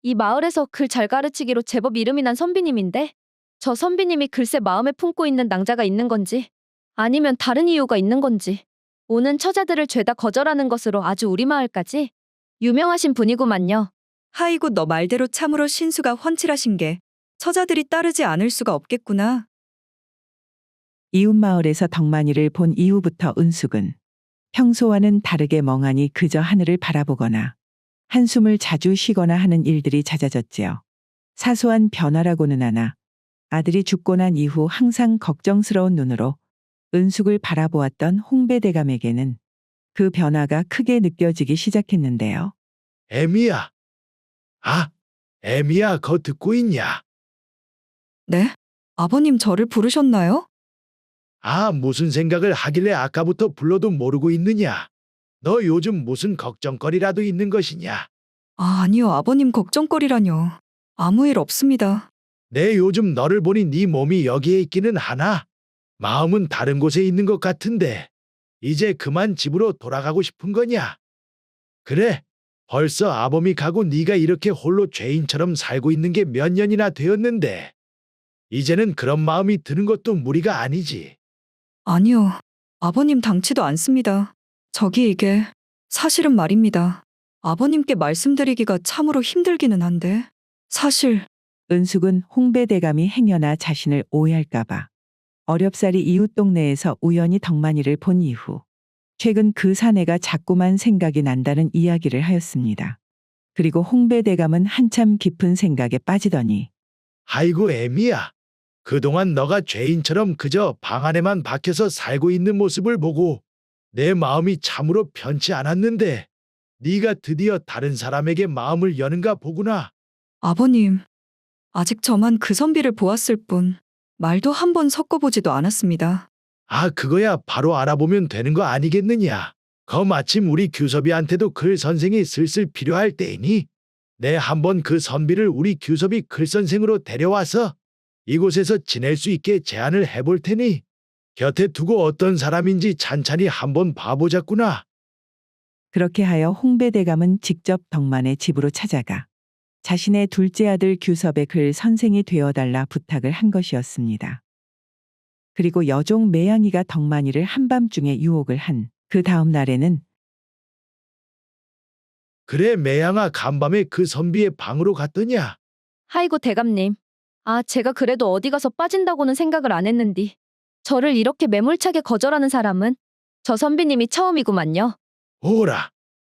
이 마을에서 글 잘 가르치기로 제법 이름이 난 선비님인데 저 선비님이 글쎄 마음에 품고 있는 낭자가 있는 건지 아니면 다른 이유가 있는 건지 오는 처자들을 죄다 거절하는 것으로 아주 우리 마을까지 유명하신 분이구만요. 하이고, 너 말대로 참으로 신수가 훤칠하신 게 처자들이 따르지 않을 수가 없겠구나. 이웃마을에서 덕만이를 본 이후부터 은숙은 평소와는 다르게 멍하니 그저 하늘을 바라보거나 한숨을 자주 쉬거나 하는 일들이 잦아졌지요. 사소한 변화라고는 하나 아들이 죽고 난 이후 항상 걱정스러운 눈으로 은숙을 바라보았던 홍배대감에게는 그 변화가 크게 느껴지기 시작했는데요. 애미야. 애미야, 거 듣고 있냐? 네? 아버님 저를 부르셨나요? 무슨 생각을 하길래 아까부터 불러도 모르고 있느냐? 너 요즘 무슨 걱정거리라도 있는 것이냐? 아니요, 아버님 걱정거리라뇨. 아무 일 없습니다. 내 요즘 너를 보니 네 몸이 여기에 있기는 하나 마음은 다른 곳에 있는 것 같은데 이제 그만 집으로 돌아가고 싶은 거냐? 그래, 벌써 아범이 가고 네가 이렇게 홀로 죄인처럼 살고 있는 게 몇 년이나 되었는데 이제는 그런 마음이 드는 것도 무리가 아니지. 아니요, 아버님 당치도 않습니다. 저기 이게 사실은 말입니다. 아버님께 말씀드리기가 참으로 힘들기는 한데 사실 은숙은 홍배대감이 행여나 자신을 오해할까봐 어렵사리 이웃 동네에서 우연히 덕만이를 본 이후 최근 그 사내가 자꾸만 생각이 난다는 이야기를 하였습니다. 그리고 홍배대감은 한참 깊은 생각에 빠지더니 아이고 애미야. 그동안 너가 죄인처럼 그저 방 안에만 박혀서 살고 있는 모습을 보고 내 마음이 참으로 편치 않았는데 네가 드디어 다른 사람에게 마음을 여는가 보구나. 아버님, 아직 저만 그 선비를 보았을 뿐 말도 한 번 섞어보지도 않았습니다. 그거야 바로 알아보면 되는 거 아니겠느냐. 마침 우리 규섭이한테도 글 선생이 슬슬 필요할 때이니 내 한번 그 선비를 우리 규섭이 글 선생으로 데려와서 이곳에서 지낼 수 있게 제안을 해볼 테니 곁에 두고 어떤 사람인지 찬찬히 한번 봐보자꾸나. 그렇게 하여 홍배대감은 직접 덕만의 집으로 찾아가 자신의 둘째 아들 규섭의 글 선생이 되어달라 부탁을 한 것이었습니다. 그리고 여종 매양이가 덕만이를 한밤중에 유혹을 한 그 다음 날에는 그래 매양아, 간밤에 그 선비의 방으로 갔더냐? 아이고 대감님. 제가 그래도 어디 가서 빠진다고는 생각을 안 했는디. 저를 이렇게 매몰차게 거절하는 사람은 저 선비님이 처음이구만요. 오라,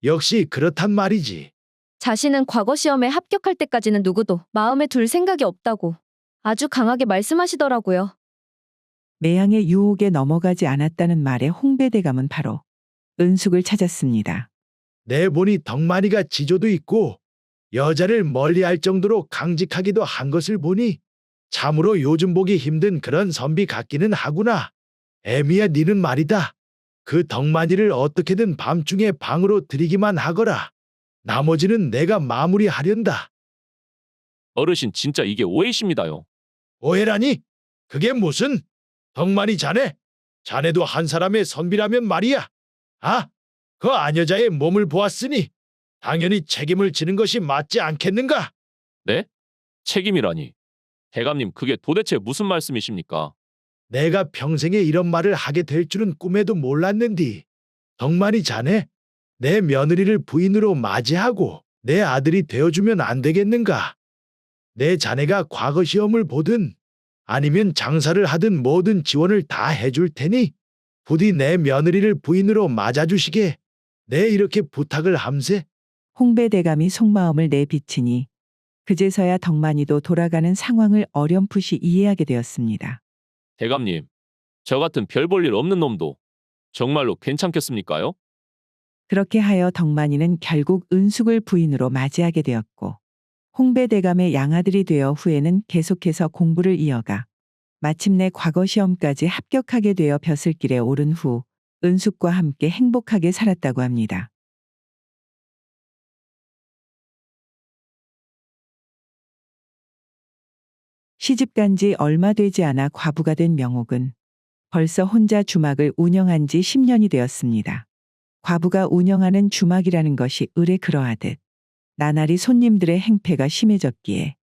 역시 그렇단 말이지. 자신은 과거 시험에 합격할 때까지는 누구도 마음에 둘 생각이 없다고 아주 강하게 말씀하시더라고요. 매양의 유혹에 넘어가지 않았다는 말에 홍배대감은 바로 은숙을 찾았습니다. 내 보니 덕만이가 지조도 있고 여자를 멀리할 정도로 강직하기도 한 것을 보니 참으로 요즘 보기 힘든 그런 선비 같기는 하구나. 애미야, 니는 말이다. 그 덕만이를 어떻게든 밤중에 방으로 들이기만 하거라. 나머지는 내가 마무리하련다. 어르신 진짜 이게 오해이십니다요. 오해라니? 그게 무슨? 덕만이 자네? 자네도 한 사람의 선비라면 말이야. 그 아녀자의 몸을 보았으니 당연히 책임을 지는 것이 맞지 않겠는가? 네? 책임이라니. 대감님 그게 도대체 무슨 말씀이십니까? 내가 평생에 이런 말을 하게 될 줄은 꿈에도 몰랐는디. 덕만이 자네, 내 며느리를 부인으로 맞이하고 내 아들이 되어주면 안 되겠는가? 내 자네가 과거 시험을 보든 아니면 장사를 하든 뭐든 지원을 다 해줄 테니 부디 내 며느리를 부인으로 맞아주시게 내 이렇게 부탁을 함세. 홍배대감이 속마음을 내비치니 그제서야 덕만이도 돌아가는 상황을 어렴풋이 이해하게 되었습니다. 대감님, 저 같은 별 볼 일 없는 놈도 정말로 괜찮겠습니까요? 그렇게 하여 덕만이는 결국 은숙을 부인으로 맞이하게 되었고 홍배대감의 양아들이 되어 후에는 계속해서 공부를 이어가 마침내 과거 시험까지 합격하게 되어 벼슬길에 오른 후 은숙과 함께 행복하게 살았다고 합니다. 시집간 지 얼마 되지 않아 과부가 된 명옥은 벌써 혼자 주막을 운영한 지 10년이 되었습니다. 과부가 운영하는 주막이라는 것이 을에 그러하듯 나날이 손님들의 행패가 심해졌기에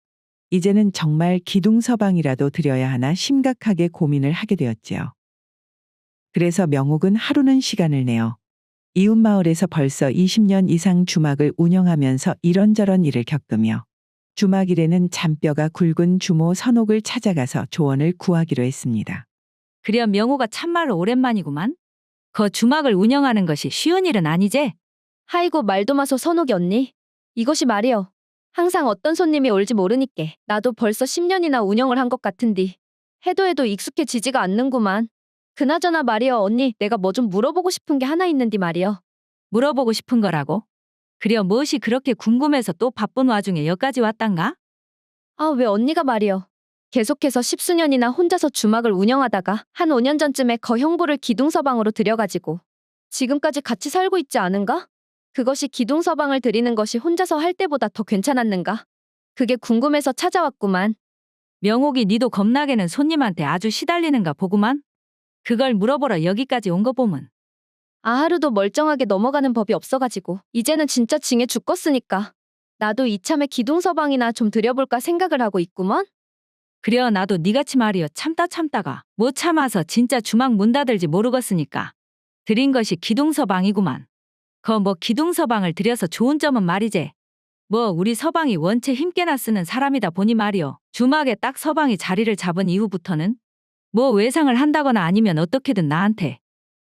이제는 정말 기둥서방이라도 드려야 하나 심각하게 고민을 하게 되었지요. 그래서 명옥은 하루는 시간을 내어 이웃마을에서 벌써 20년 이상 주막을 운영하면서 이런저런 일을 겪으며 주막 일에는 잔뼈가 굵은 주모 선옥을 찾아가서 조언을 구하기로 했습니다. 그려 명호가 참말로 오랜만이구만. 거 주막을 운영하는 것이 쉬운 일은 아니제? 하이고 말도 마소 선옥이 언니. 이것이 말이여. 항상 어떤 손님이 올지 모르니께 나도 벌써 10년이나 운영을 한 것 같은디. 해도 익숙해지지가 않는구만. 그나저나 말이여 언니 내가 뭐 좀 물어보고 싶은 게 하나 있는디 말이여. 물어보고 싶은 거라고? 그려 무엇이 그렇게 궁금해서 또 바쁜 와중에 여기까지 왔단가? 아 왜 언니가 말이여. 계속해서 10수년이나 혼자서 주막을 운영하다가 한 5년 전쯤에 거 형부를 기둥서방으로 들여가지고 지금까지 같이 살고 있지 않은가? 그것이 기둥서방을 들이는 것이 혼자서 할 때보다 더 괜찮았는가? 그게 궁금해서 찾아왔구만. 명옥이 니도 겁나게는 손님한테 아주 시달리는가 보구만. 그걸 물어보러 여기까지 온 거 보면. 아 하루도 멀쩡하게 넘어가는 법이 없어가지고 이제는 진짜 징해 죽겠으니까 나도 이참에 기둥서방이나 좀 들여볼까 생각을 하고 있구먼. 그려 나도 니같이 말이여 참다가 못 참아서 진짜 주막 문 닫을지 모르겠으니까 들인 것이 기둥서방이구만. 거 뭐 기둥서방을 들여서 좋은 점은 말이제. 뭐 우리 서방이 원체 힘께나 쓰는 사람이다 보니 말이여. 주막에 딱 서방이 자리를 잡은 이후부터는 뭐 외상을 한다거나 아니면 어떻게든 나한테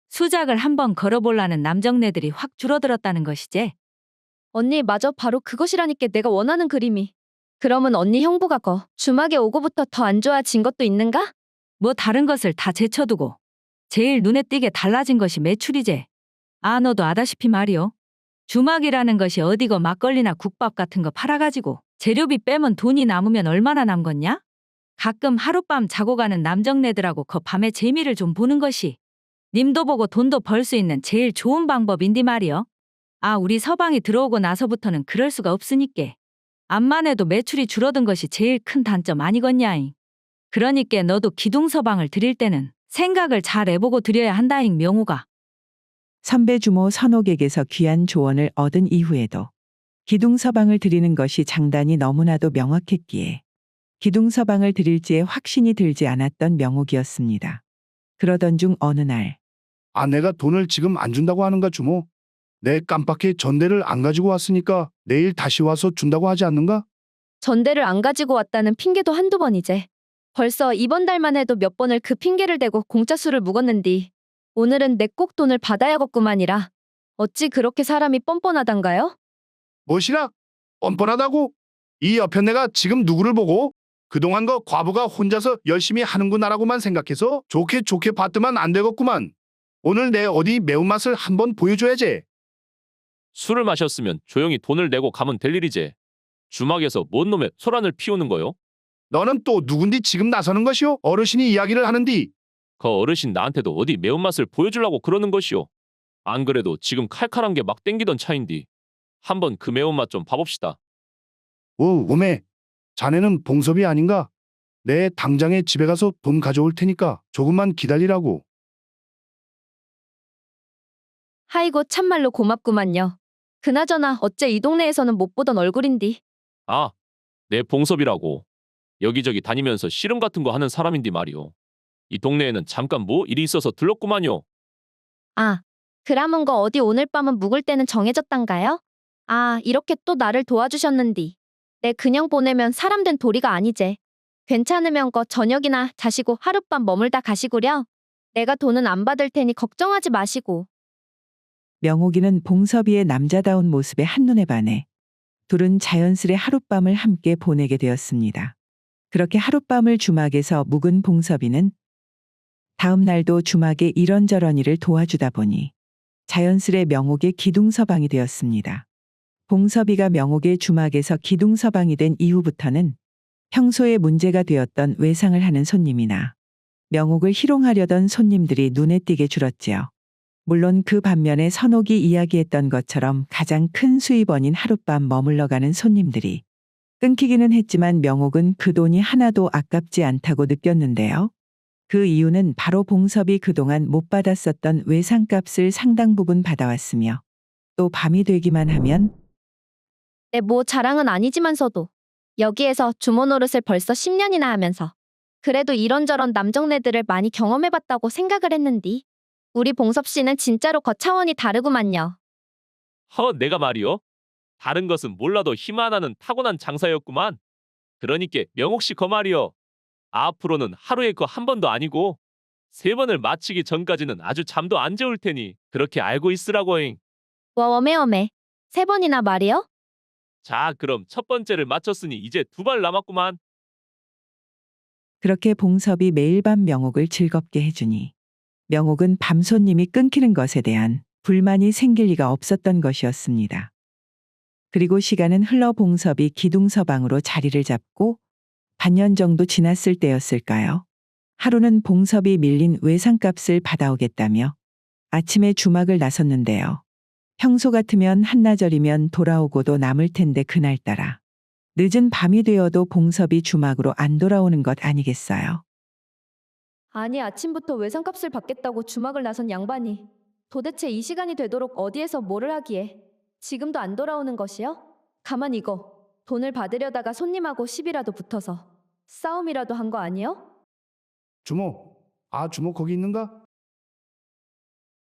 수작을 한번 걸어볼라는 남정네들이 확 줄어들었다는 것이제. 언니 맞아 바로 그것이라니까 내가 원하는 그림이. 그러면 언니 형부가 거 주막에 오고부터 더 안 좋아진 것도 있는가? 뭐 다른 것을 다 제쳐두고 제일 눈에 띄게 달라진 것이 매출이제. 아 너도 아다시피 말이요. 주막이라는 것이 어디고 막걸리나 국밥 같은 거 팔아가지고 재료비 빼면 돈이 남으면 얼마나 남겠냐? 가끔 하룻밤 자고 가는 남정네들하고 그 밤에 재미를 좀 보는 것이 님도 보고 돈도 벌 수 있는 제일 좋은 방법인디 말이요. 아 우리 서방이 들어오고 나서부터는 그럴 수가 없으니께 암만 해도 매출이 줄어든 것이 제일 큰 단점 아니겠냐잉. 그러니께 너도 기둥서방을 드릴 때는 생각을 잘 해보고 드려야 한다잉 명호가. 선배 주모 선옥에게서 귀한 조언을 얻은 이후에도 기둥서방을 드리는 것이 장단이 너무나도 명확했기에 기둥서방을 드릴지에 확신이 들지 않았던 명옥이었습니다. 그러던 중 어느 날 아내가 돈을 지금 안 준다고 하는가 주모? 내 깜빡해 전대를 안 가지고 왔으니까 내일 다시 와서 준다고 하지 않는가? 전대를 안 가지고 왔다는 핑계도 한두 번이제. 벌써 이번 달만 해도 몇 번을 그 핑계를 대고 공짜 술을 묵었는디. 오늘은 내 꼭 돈을 받아야겠구만이라. 어찌 그렇게 사람이 뻔뻔하단가요? 뭐시라? 뻔뻔하다고? 이 옆에 내가 지금 누구를 보고? 그동안 거 과부가 혼자서 열심히 하는구나라고만 생각해서 좋게 봤더만 안 되겠구만. 오늘 내 어디 매운맛을 한번 보여줘야지. 술을 마셨으면 조용히 돈을 내고 가면 될 일이제. 주막에서 뭔 놈의 소란을 피우는 거요? 너는 또 누군디 지금 나서는 것이오? 어르신이 이야기를 하는디. 그 어르신 나한테도 어디 매운맛을 보여주려고 그러는 것이오. 안 그래도 지금 칼칼한 게 막 땡기던 차인디. 한번 그 매운맛 좀 봐봅시다. 오메. 자네는 봉섭이 아닌가? 내 당장에 집에 가서 돈 가져올 테니까 조금만 기다리라고. 하이고 참말로 고맙구만요. 그나저나 어째 이 동네에서는 못 보던 얼굴인디. 아, 내 봉섭이라고. 여기저기 다니면서 씨름 같은 거 하는 사람인디 말이오. 이 동네에는 잠깐 뭐 일이 있어서 들렀구만요. 아, 그라문 거 어디 오늘 밤은 묵을 때는 정해졌단가요? 아, 이렇게 또 나를 도와주셨는디. 내 그냥 보내면 사람 된 도리가 아니제. 괜찮으면 거 저녁이나 자시고 하룻밤 머물다 가시구려. 내가 돈은 안 받을 테니 걱정하지 마시고. 명옥이는 봉섭이의 남자다운 모습에 한눈에 반해 둘은 자연스레 하룻밤을 함께 보내게 되었습니다. 그렇게 하룻밤을 주막에서 묵은 봉섭이는 다음 날도 주막에 이런저런 일을 도와주다 보니 자연스레 명옥의 기둥서방이 되었습니다. 봉섭이가 명옥의 주막에서 기둥서방이 된 이후부터는 평소에 문제가 되었던 외상을 하는 손님이나 명옥을 희롱하려던 손님들이 눈에 띄게 줄었지요. 물론 그 반면에 선옥이 이야기했던 것처럼 가장 큰 수입원인 하룻밤 머물러 가는 손님들이 끊기기는 했지만 명옥은 그 돈이 하나도 아깝지 않다고 느꼈는데요. 그 이유는 바로 봉섭이 그동안 못 받았었던 외상값을 상당 부분 받아왔으며 또 밤이 되기만 하면 뭐 자랑은 아니지만서도 여기에서 주모 노릇을 벌써 10년이나 하면서 그래도 이런저런 남정네들을 많이 경험해봤다고 생각을 했는디. 우리 봉섭 씨는 진짜로 거차원이 다르구만요. 내가 말이요. 다른 것은 몰라도 힘 하나는 타고난 장사였구만. 그러니까 명옥 씨 거 말이요. 앞으로는 하루에 거 한 번도 아니고 3번을 마치기 전까지는 아주 잠도 안 재울 테니 그렇게 알고 있으라고잉. 워메 3번이나 말이요? 자, 그럼 첫 번째를 마쳤으니 이제 2발 남았구만. 그렇게 봉섭이 매일 밤 명옥을 즐겁게 해주니 명옥은 밤 손님이 끊기는 것에 대한 불만이 생길 리가 없었던 것이었습니다. 그리고 시간은 흘러 봉섭이 기둥서방으로 자리를 잡고 반년 정도 지났을 때였을까요? 하루는 봉섭이 밀린 외상값을 받아오겠다며 아침에 주막을 나섰는데요. 평소 같으면 한나절이면 돌아오고도 남을 텐데 그날따라 늦은 밤이 되어도 봉섭이 주막으로 안 돌아오는 것 아니겠어요? 아니 아침부터 외상값을 받겠다고 주막을 나선 양반이 도대체 이 시간이 되도록 어디에서 뭐를 하기에 지금도 안 돌아오는 것이요? 가만 이거 돈을 받으려다가 손님하고 시비라도 붙어서 싸움이라도 한 거 아니요? 주모, 주모 거기 있는가?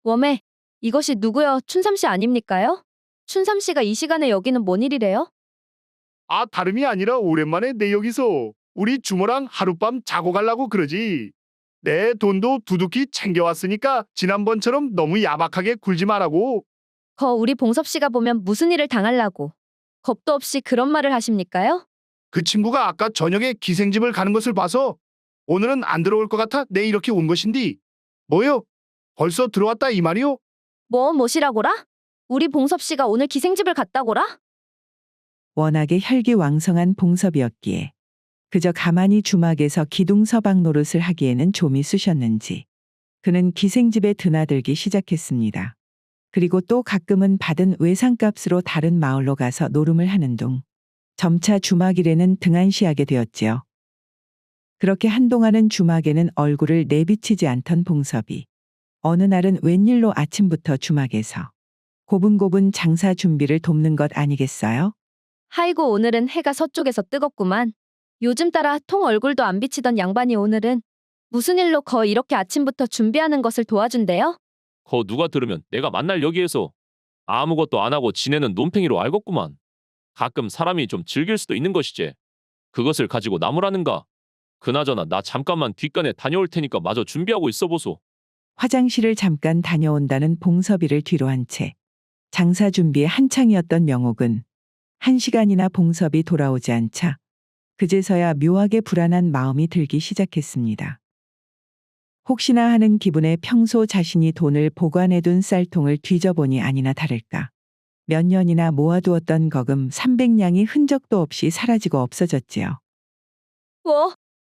웜에 이것이 누구여? 춘삼씨 아닙니까요? 춘삼씨가 이 시간에 여기는 뭔 일이래요? 다름이 아니라 오랜만에 내 여기서 우리 주모랑 하룻밤 자고 가려고 그러지. 내 돈도 두둑히 챙겨왔으니까 지난번처럼 너무 야박하게 굴지 말라고. 우리 봉섭씨가 보면 무슨 일을 당하려고 겁도 없이 그런 말을 하십니까요? 그 친구가 아까 저녁에 기생집을 가는 것을 봐서 오늘은 안 들어올 것 같아 내 이렇게 온 것인디. 뭐요? 벌써 들어왔다 이 말이요? 뭐시라고라? 우리 봉섭씨가 오늘 기생집을 갔다고라? 워낙에 혈기왕성한 봉섭이었기에 그저 가만히 주막에서 기둥서방 노릇을 하기에는 좀이 쑤셨는지 그는 기생집에 드나들기 시작했습니다. 그리고 또 가끔은 받은 외상값으로 다른 마을로 가서 노름을 하는 둥 점차 주막 일에는 등한시하게 되었지요. 그렇게 한동안은 주막에는 얼굴을 내비치지 않던 봉섭이 어느 날은 웬일로 아침부터 주막에서 고분고분 장사 준비를 돕는 것 아니겠어요? 하이고 오늘은 해가 서쪽에서 뜨겁구만. 요즘 따라 통 얼굴도 안 비치던 양반이 오늘은 무슨 일로 이렇게 아침부터 준비하는 것을 도와준대요? 누가 들으면 내가 만날 여기에서 아무것도 안 하고 지내는 논팽이로 알겠구만. 가끔 사람이 좀 즐길 수도 있는 것이지. 그것을 가지고 나무라는가. 그나저나 나 잠깐만 뒷간에 다녀올 테니까 마저 준비하고 있어 보소. 화장실을 잠깐 다녀온다는 봉섭이를 뒤로 한 채 장사 준비에 한창이었던 명옥은 1시간이나 봉섭이 돌아오지 않자 그제서야 묘하게 불안한 마음이 들기 시작했습니다. 혹시나 하는 기분에 평소 자신이 돈을 보관해둔 쌀통을 뒤져보니 아니나 다를까. 몇 년이나 모아두었던 거금 300냥이 흔적도 없이 사라지고 없어졌지요.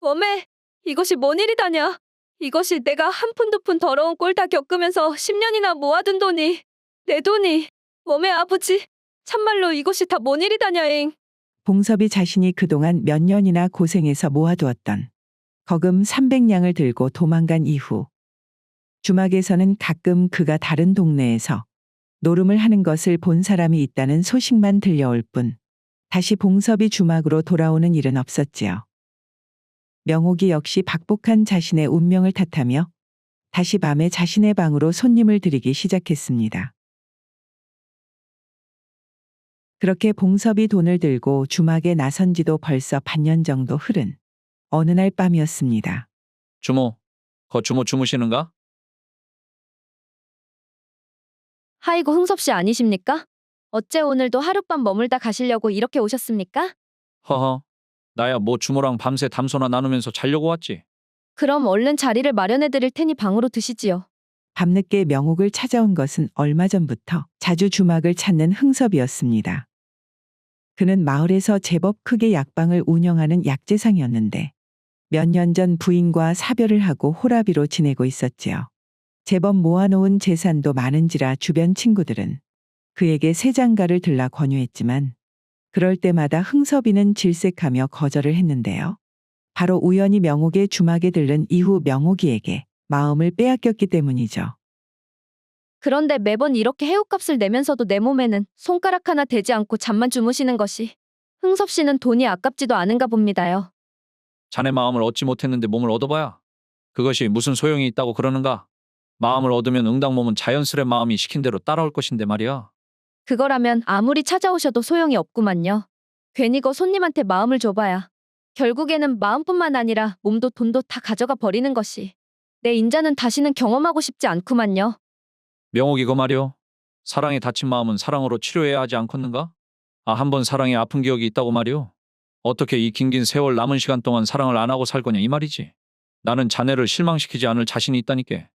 웜에 이것이 뭔 일이다냐? 이것이 내가 한 푼 두 푼 더러운 꼴 다 겪으면서 10년이나 모아둔 돈이 내 돈이 웜의 아버지 참말로 이것이 다 뭔 일이다냐잉. 봉섭이 자신이 그동안 몇 년이나 고생해서 모아두었던 거금 300냥을 들고 도망간 이후 주막에서는 가끔 그가 다른 동네에서 노름을 하는 것을 본 사람이 있다는 소식만 들려올 뿐 다시 봉섭이 주막으로 돌아오는 일은 없었지요. 명옥이 역시 박복한 자신의 운명을 탓하며 다시 밤에 자신의 방으로 손님을 들이기 시작했습니다. 그렇게 봉섭이 돈을 들고 주막에 나선 지도 벌써 반년 정도 흐른 어느 날 밤이었습니다. 주모, 주모 주무시는가? 하이고 흥섭씨 아니십니까? 어째 오늘도 하룻밤 머물다 가시려고 이렇게 오셨습니까? 허허, 나야 주모랑 밤새 담소나 나누면서 자려고 왔지. 그럼 얼른 자리를 마련해 드릴 테니 방으로 드시지요. 밤늦게 명옥을 찾아온 것은 얼마 전부터 자주 주막을 찾는 흥섭이었습니다. 그는 마을에서 제법 크게 약방을 운영하는 약재상이었는데 몇 년 전 부인과 사별을 하고 호라비로 지내고 있었지요. 제법 모아놓은 재산도 많은지라 주변 친구들은 그에게 새 장가를 들라 권유했지만 그럴 때마다 흥섭이는 질색하며 거절을 했는데요. 바로 우연히 명옥의 주막에 들른 이후 명옥이에게 마음을 빼앗겼기 때문이죠. 그런데 매번 이렇게 해옥값을 내면서도 내 몸에는 손가락 하나 대지 않고 잠만 주무시는 것이 흥섭 씨는 돈이 아깝지도 않은가 봅니다요. 자네 마음을 얻지 못했는데 몸을 얻어봐야 그것이 무슨 소용이 있다고 그러는가? 마음을 얻으면 응당 몸은 자연스레 마음이 시킨 대로 따라올 것인데 말이야. 그거라면 아무리 찾아오셔도 소용이 없구만요. 괜히 거 손님한테 마음을 줘봐야 결국에는 마음뿐만 아니라 몸도 돈도 다 가져가 버리는 것이 내 인자는 다시는 경험하고 싶지 않구만요. 명옥 이거 말이오. 사랑에 다친 마음은 사랑으로 치료해야 하지 않겠는가? 한번 사랑에 아픈 기억이 있다고 말이오. 어떻게 이 긴긴 세월 남은 시간 동안 사랑을 안 하고 살 거냐 이 말이지. 나는 자네를 실망시키지 않을 자신이 있다니께.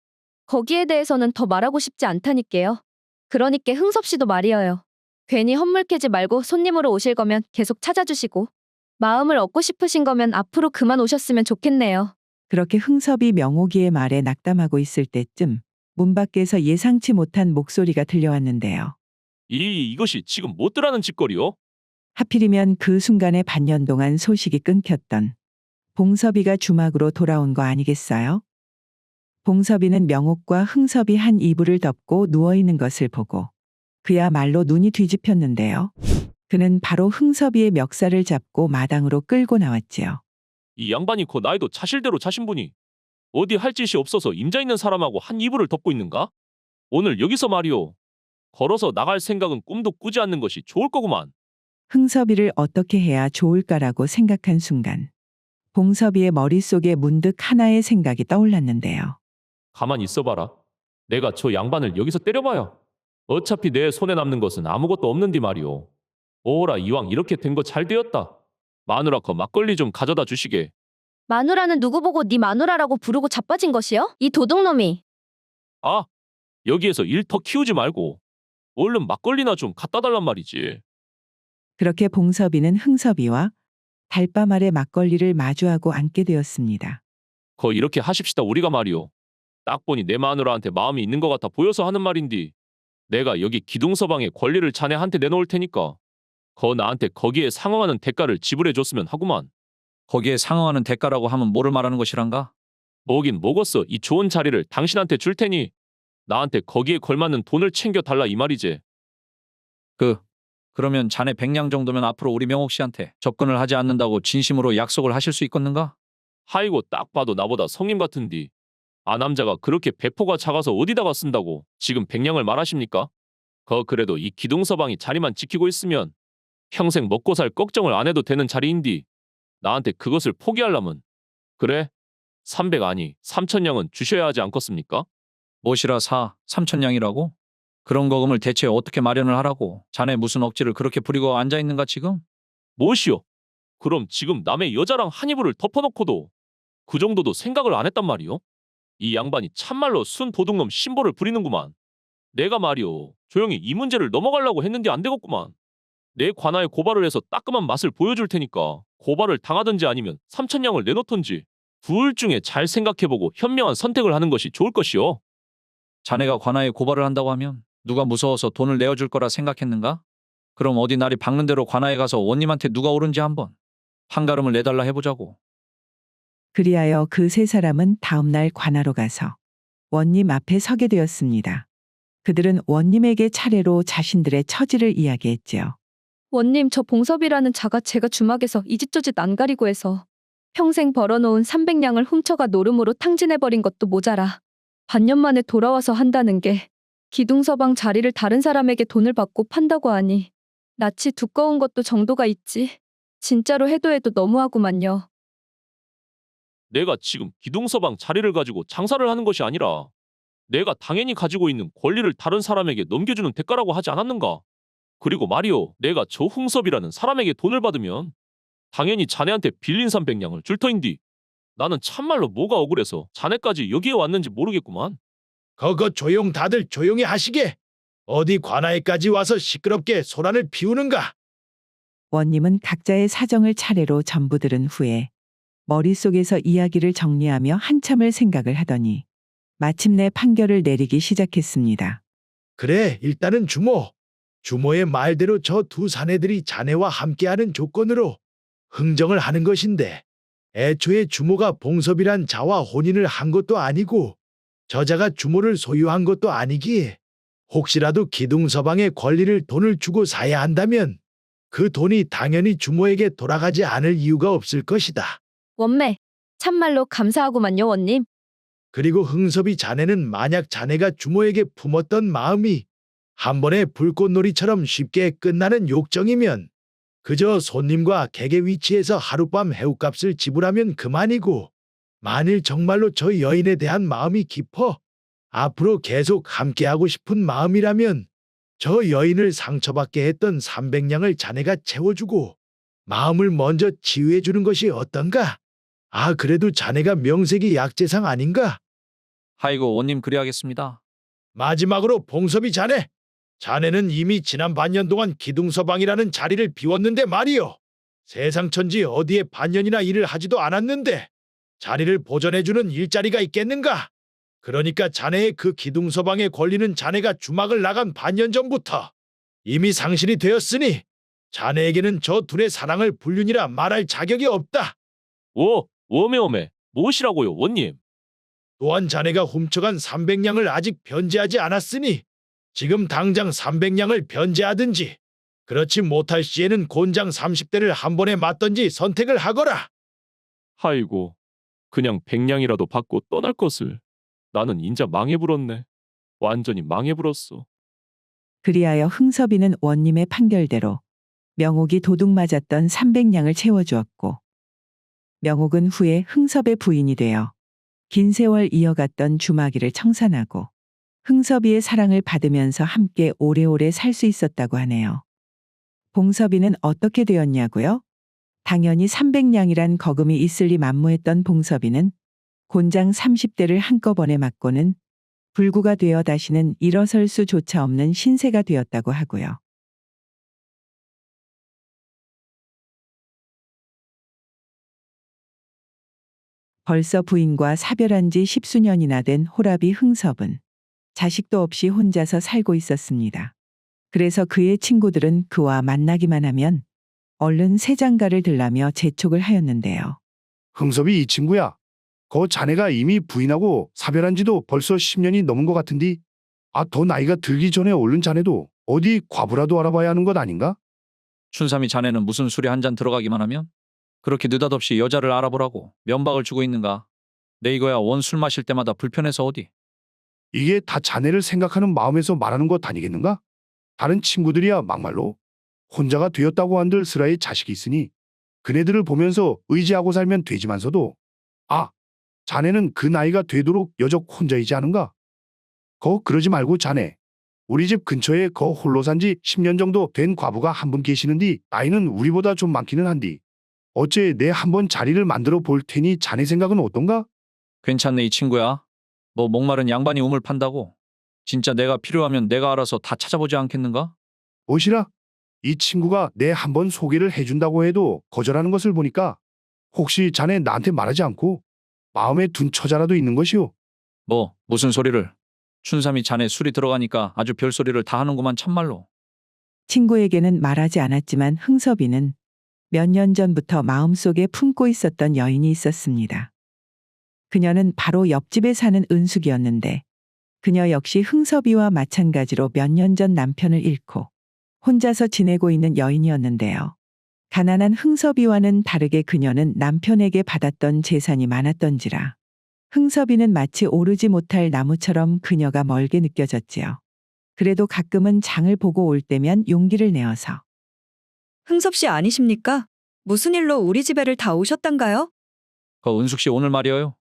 거기에 대해서는 더 말하고 싶지 않다니까요. 그러니까 흥섭 씨도 말이어요. 괜히 헛물캐지 말고 손님으로 오실 거면 계속 찾아주시고 마음을 얻고 싶으신 거면 앞으로 그만 오셨으면 좋겠네요. 그렇게 흥섭이 명옥이의 말에 낙담하고 있을 때쯤 문 밖에서 예상치 못한 목소리가 들려왔는데요. 이것이 지금 못들하는 짓거리요? 하필이면 그 순간에 반년 동안 소식이 끊겼던 봉섭이가 주막으로 돌아온 거 아니겠어요? 봉섭이는 명옥과 흥섭이 한 이불을 덮고 누워있는 것을 보고 그야말로 눈이 뒤집혔는데요. 그는 바로 흥섭이의 멱살을 잡고 마당으로 끌고 나왔지요. 이 양반이 그 나이도 차실대로 차신 분이 어디 할 짓이 없어서 임자 있는 사람하고 한 이불을 덮고 있는가? 오늘 여기서 말이오. 걸어서 나갈 생각은 꿈도 꾸지 않는 것이 좋을 거구만. 흥섭이를 어떻게 해야 좋을까라고 생각한 순간 봉섭이의 머릿속에 문득 하나의 생각이 떠올랐는데요. 가만히 있어봐라. 내가 저 양반을 여기서 때려봐요. 어차피 내 손에 남는 것은 아무것도 없는디 말이오. 오라 이왕 이렇게 된 거 잘 되었다. 마누라 거 막걸리 좀 가져다 주시게. 마누라는 누구 보고 네 마누라라고 부르고 자빠진 것이요? 이 도둑놈이. 아, 여기에서 일 더 키우지 말고 얼른 막걸리나 좀 갖다 달란 말이지. 그렇게 봉섭이는 흥섭이와 달밤 아래 막걸리를 마주하고 앉게 되었습니다. 거 이렇게 하십시다 우리가 말이오. 딱 보니 내 마누라한테 마음이 있는 것 같아 보여서 하는 말인디. 내가 여기 기둥서방의 권리를 자네한테 내놓을 테니까 거 나한테 거기에 상응하는 대가를 지불해 줬으면 하구만. 거기에 상응하는 대가라고 하면 뭐를 말하는 것이란가? 뭐긴 뭐겠어. 이 좋은 자리를 당신한테 줄 테니 나한테 거기에 걸맞는 돈을 챙겨 달라 이 말이지. 그러면 자네 100냥 정도면 앞으로 우리 명옥 씨한테 접근을 하지 않는다고 진심으로 약속을 하실 수 있겠는가? 하이고 딱 봐도 나보다 성님 같은디. 남자가 그렇게 배포가 작아서 어디다가 쓴다고 지금 100냥을 말하십니까? 그래도 이 기둥서방이 자리만 지키고 있으면 평생 먹고 살 걱정을 안 해도 되는 자리인디. 나한테 그것을 포기하려면 그래 300 아니 3,000냥은 주셔야 하지 않겠습니까? 무엇이라 3,000냥이라고? 그런 거금을 대체 어떻게 마련을 하라고? 자네 무슨 억지를 그렇게 부리고 앉아있는가 지금? 무엇이요? 그럼 지금 남의 여자랑 한 이불을 덮어놓고도 그 정도도 생각을 안 했단 말이요? 이 양반이 참말로 순 도둑놈 심보를 부리는구만. 내가 말이요 조용히 이 문제를 넘어가려고 했는데 안 되겠구만. 내 관아에 고발을 해서 따끔한 맛을 보여줄 테니까 고발을 당하든지 아니면 3,000냥을 내놓던지 둘 중에 잘 생각해보고 현명한 선택을 하는 것이 좋을 것이요. 자네가 관아에 고발을 한다고 하면 누가 무서워서 돈을 내어줄 거라 생각했는가? 그럼 어디 날이 박는 대로 관아에 가서 원님한테 누가 옳은지 한번 판가름을 내달라 해보자고. 그리하여 그 세 사람은 다음날 관아로 가서 원님 앞에 서게 되었습니다. 그들은 원님에게 차례로 자신들의 처지를 이야기했지요. 원님 저 봉섭이라는 자가 제가 주막에서 이짓저짓 안 가리고 해서 평생 벌어놓은 300냥을 훔쳐가 노름으로 탕진해버린 것도 모자라 반년 만에 돌아와서 한다는 게 기둥서방 자리를 다른 사람에게 돈을 받고 판다고 하니 낯이 두꺼운 것도 정도가 있지. 진짜로 해도 너무하구만요. 내가 지금 기둥서방 자리를 가지고 장사를 하는 것이 아니라 내가 당연히 가지고 있는 권리를 다른 사람에게 넘겨주는 대가라고 하지 않았는가? 그리고 말이오, 내가 저 흥섭이라는 사람에게 돈을 받으면 당연히 자네한테 빌린 300냥을 줄 터인디. 나는 참말로 뭐가 억울해서 자네까지 여기에 왔는지 모르겠구만. 조용 다들 조용히 하시게. 어디 관아에까지 와서 시끄럽게 소란을 피우는가? 원님은 각자의 사정을 차례로 전부 들은 후에 머릿속에서 이야기를 정리하며 한참을 생각을 하더니 마침내 판결을 내리기 시작했습니다. 그래, 일단은 주모. 주모의 말대로 저 두 사내들이 자네와 함께하는 조건으로 흥정을 하는 것인데, 애초에 주모가 봉섭이란 자와 혼인을 한 것도 아니고 저자가 주모를 소유한 것도 아니기에 혹시라도 기둥서방의 권리를 돈을 주고 사야 한다면 그 돈이 당연히 주모에게 돌아가지 않을 이유가 없을 것이다. 원매, 참말로 감사하구만요, 원님. 그리고 흥섭이 자네는 만약 자네가 주모에게 품었던 마음이 한 번의 불꽃놀이처럼 쉽게 끝나는 욕정이면 그저 손님과 객의 위치에서 하룻밤 해웃값을 지불하면 그만이고, 만일 정말로 저 여인에 대한 마음이 깊어 앞으로 계속 함께하고 싶은 마음이라면 저 여인을 상처받게 했던 300냥을 자네가 채워주고 마음을 먼저 치유해 주는 것이 어떤가? 아, 그래도 자네가 명색이 약재상 아닌가? 아이고 원님 그리하겠습니다. 마지막으로 봉섭이 자네. 자네는 이미 지난 반년 동안 기둥서방이라는 자리를 비웠는데 말이요. 세상 천지 어디에 반년이나 일을 하지도 않았는데 자리를 보전해주는 일자리가 있겠는가? 그러니까 자네의 그 기둥서방의 권리는 자네가 주막을 나간 반년 전부터 이미 상실이 되었으니 자네에게는 저 둘의 사랑을 불륜이라 말할 자격이 없다. 오메, 무엇이라고요, 원님? 또한 자네가 훔쳐간 300냥을 아직 변제하지 않았으니 지금 당장 300냥을 변제하든지, 그렇지 못할 시에는 곤장 30대를 한 번에 맞든지 선택을 하거라. 아이고, 그냥 100냥이라도 받고 떠날 것을. 나는 인자 망해불었네. 완전히 망해불었어. 그리하여 흥섭이는 원님의 판결대로 명옥이 도둑 맞았던 300냥을 채워주었고, 명옥은 후에 흥섭의 부인이 되어 긴 세월 이어갔던 주마기를 청산하고 흥섭이의 사랑을 받으면서 함께 오래오래 살 수 있었다고 하네요. 봉섭이는 어떻게 되었냐고요? 당연히 300냥이란 거금이 있을 리 만무했던 봉섭이는 곤장 30대를 한꺼번에 맞고는 불구가 되어 다시는 일어설 수조차 없는 신세가 되었다고 하고요. 벌써 부인과 사별한 지 10수년이나 된 호랍이 흥섭은 자식도 없이 혼자서 살고 있었습니다. 그래서 그의 친구들은 그와 만나기만 하면 얼른 새 장가를 들라며 재촉을 하였는데요. 흥섭이 이 친구야. 자네가 이미 부인하고 사별한 지도 벌써 10년이 넘은 것 같은디. 더 나이가 들기 전에 얼른 자네도 어디 과부라도 알아봐야 하는 것 아닌가? 춘삼이 자네는 무슨 술에 한 잔 들어가기만 하면 그렇게 느닷없이 여자를 알아보라고 면박을 주고 있는가? 내 이거야 원 술 마실 때마다 불편해서 어디. 이게 다 자네를 생각하는 마음에서 말하는 것 아니겠는가? 다른 친구들이야 막말로 혼자가 되었다고 한들 스라의 자식이 있으니 그네들을 보면서 의지하고 살면 되지만서도 자네는 그 나이가 되도록 여적 혼자이지 않은가? 그러지 말고 자네, 우리 집 근처에 홀로 산 지 10년 정도 된 과부가 한 분 계시는디 나이는 우리보다 좀 많기는 한디 어째 내 한번 자리를 만들어 볼 테니 자네 생각은 어떤가? 괜찮네 이 친구야. 뭐 목마른 양반이 우물 판다고. 진짜 내가 필요하면 내가 알아서 다 찾아보지 않겠는가? 오시라. 이 친구가 내 한번 소개를 해준다고 해도 거절하는 것을 보니까 혹시 자네 나한테 말하지 않고 마음에 둔 처자라도 있는 것이오. 뭐 무슨 소리를. 춘삼이 자네 술이 들어가니까 아주 별소리를 다 하는구만 참말로. 친구에게는 말하지 않았지만 흥섭이는 몇 년 전부터 마음속에 품고 있었던 여인이 있었습니다. 그녀는 바로 옆집에 사는 은숙이었는데 그녀 역시 흥섭이와 마찬가지로 몇 년 전 남편을 잃고 혼자서 지내고 있는 여인이었는데요. 가난한 흥섭이와는 다르게 그녀는 남편에게 받았던 재산이 많았던지라 흥섭이는 마치 오르지 못할 나무처럼 그녀가 멀게 느껴졌지요. 그래도 가끔은 장을 보고 올 때면 용기를 내어서 흥섭 씨 아니십니까? 무슨 일로 우리 집에를 다 오셨단가요? 은숙 씨 오늘 말이에요.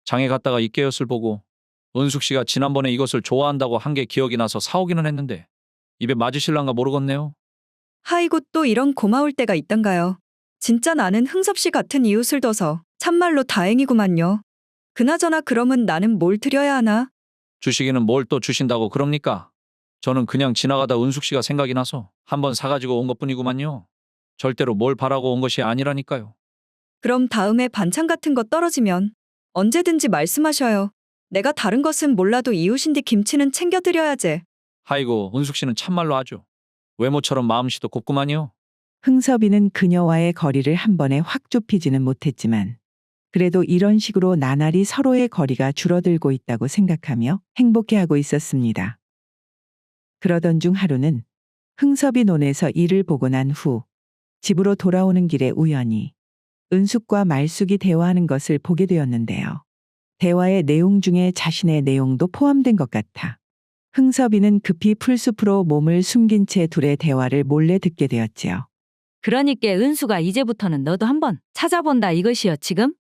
장에 갔다가 이 깨엇을 보고 은숙 씨가 지난번에 이것을 좋아한다고 한 게 기억이 나서 사오기는 했는데 입에 맞으실란가 모르겠네요. 하이고 또 이런 고마울 때가 있단가요? 진짜 나는 흥섭 씨 같은 이웃을 둬서 참말로 다행이구만요. 그나저나 그러면 나는 뭘 드려야 하나? 주시기는 뭘 또 주신다고 그럽니까? 저는 그냥 지나가다 은숙 씨가 생각이 나서 한번 사가지고 온 것뿐이구만요. 절대로 뭘 바라고 온 것이 아니라니까요. 그럼 다음에 반찬 같은 거 떨어지면 언제든지 말씀하셔요. 내가 다른 것은 몰라도 이웃인데 김치는 챙겨드려야지. 아이고, 은숙 씨는 참말로 아주 외모처럼 마음씨도 곱구만요. 흥섭이는 그녀와의 거리를 한 번에 확 좁히지는 못했지만 그래도 이런 식으로 나날이 서로의 거리가 줄어들고 있다고 생각하며 행복해하고 있었습니다. 그러던 중 하루는 흥섭이 논에서 일을 보고 난 후 집으로 돌아오는 길에 우연히 은숙과 말숙이 대화하는 것을 보게 되었는데요. 대화의 내용 중에 자신의 내용도 포함된 것 같아 흥섭이는 급히 풀숲으로 몸을 숨긴 채 둘의 대화를 몰래 듣게 되었지요. 그러니까 은수가 이제부터는 너도 한번 찾아본다 이것이여 지금?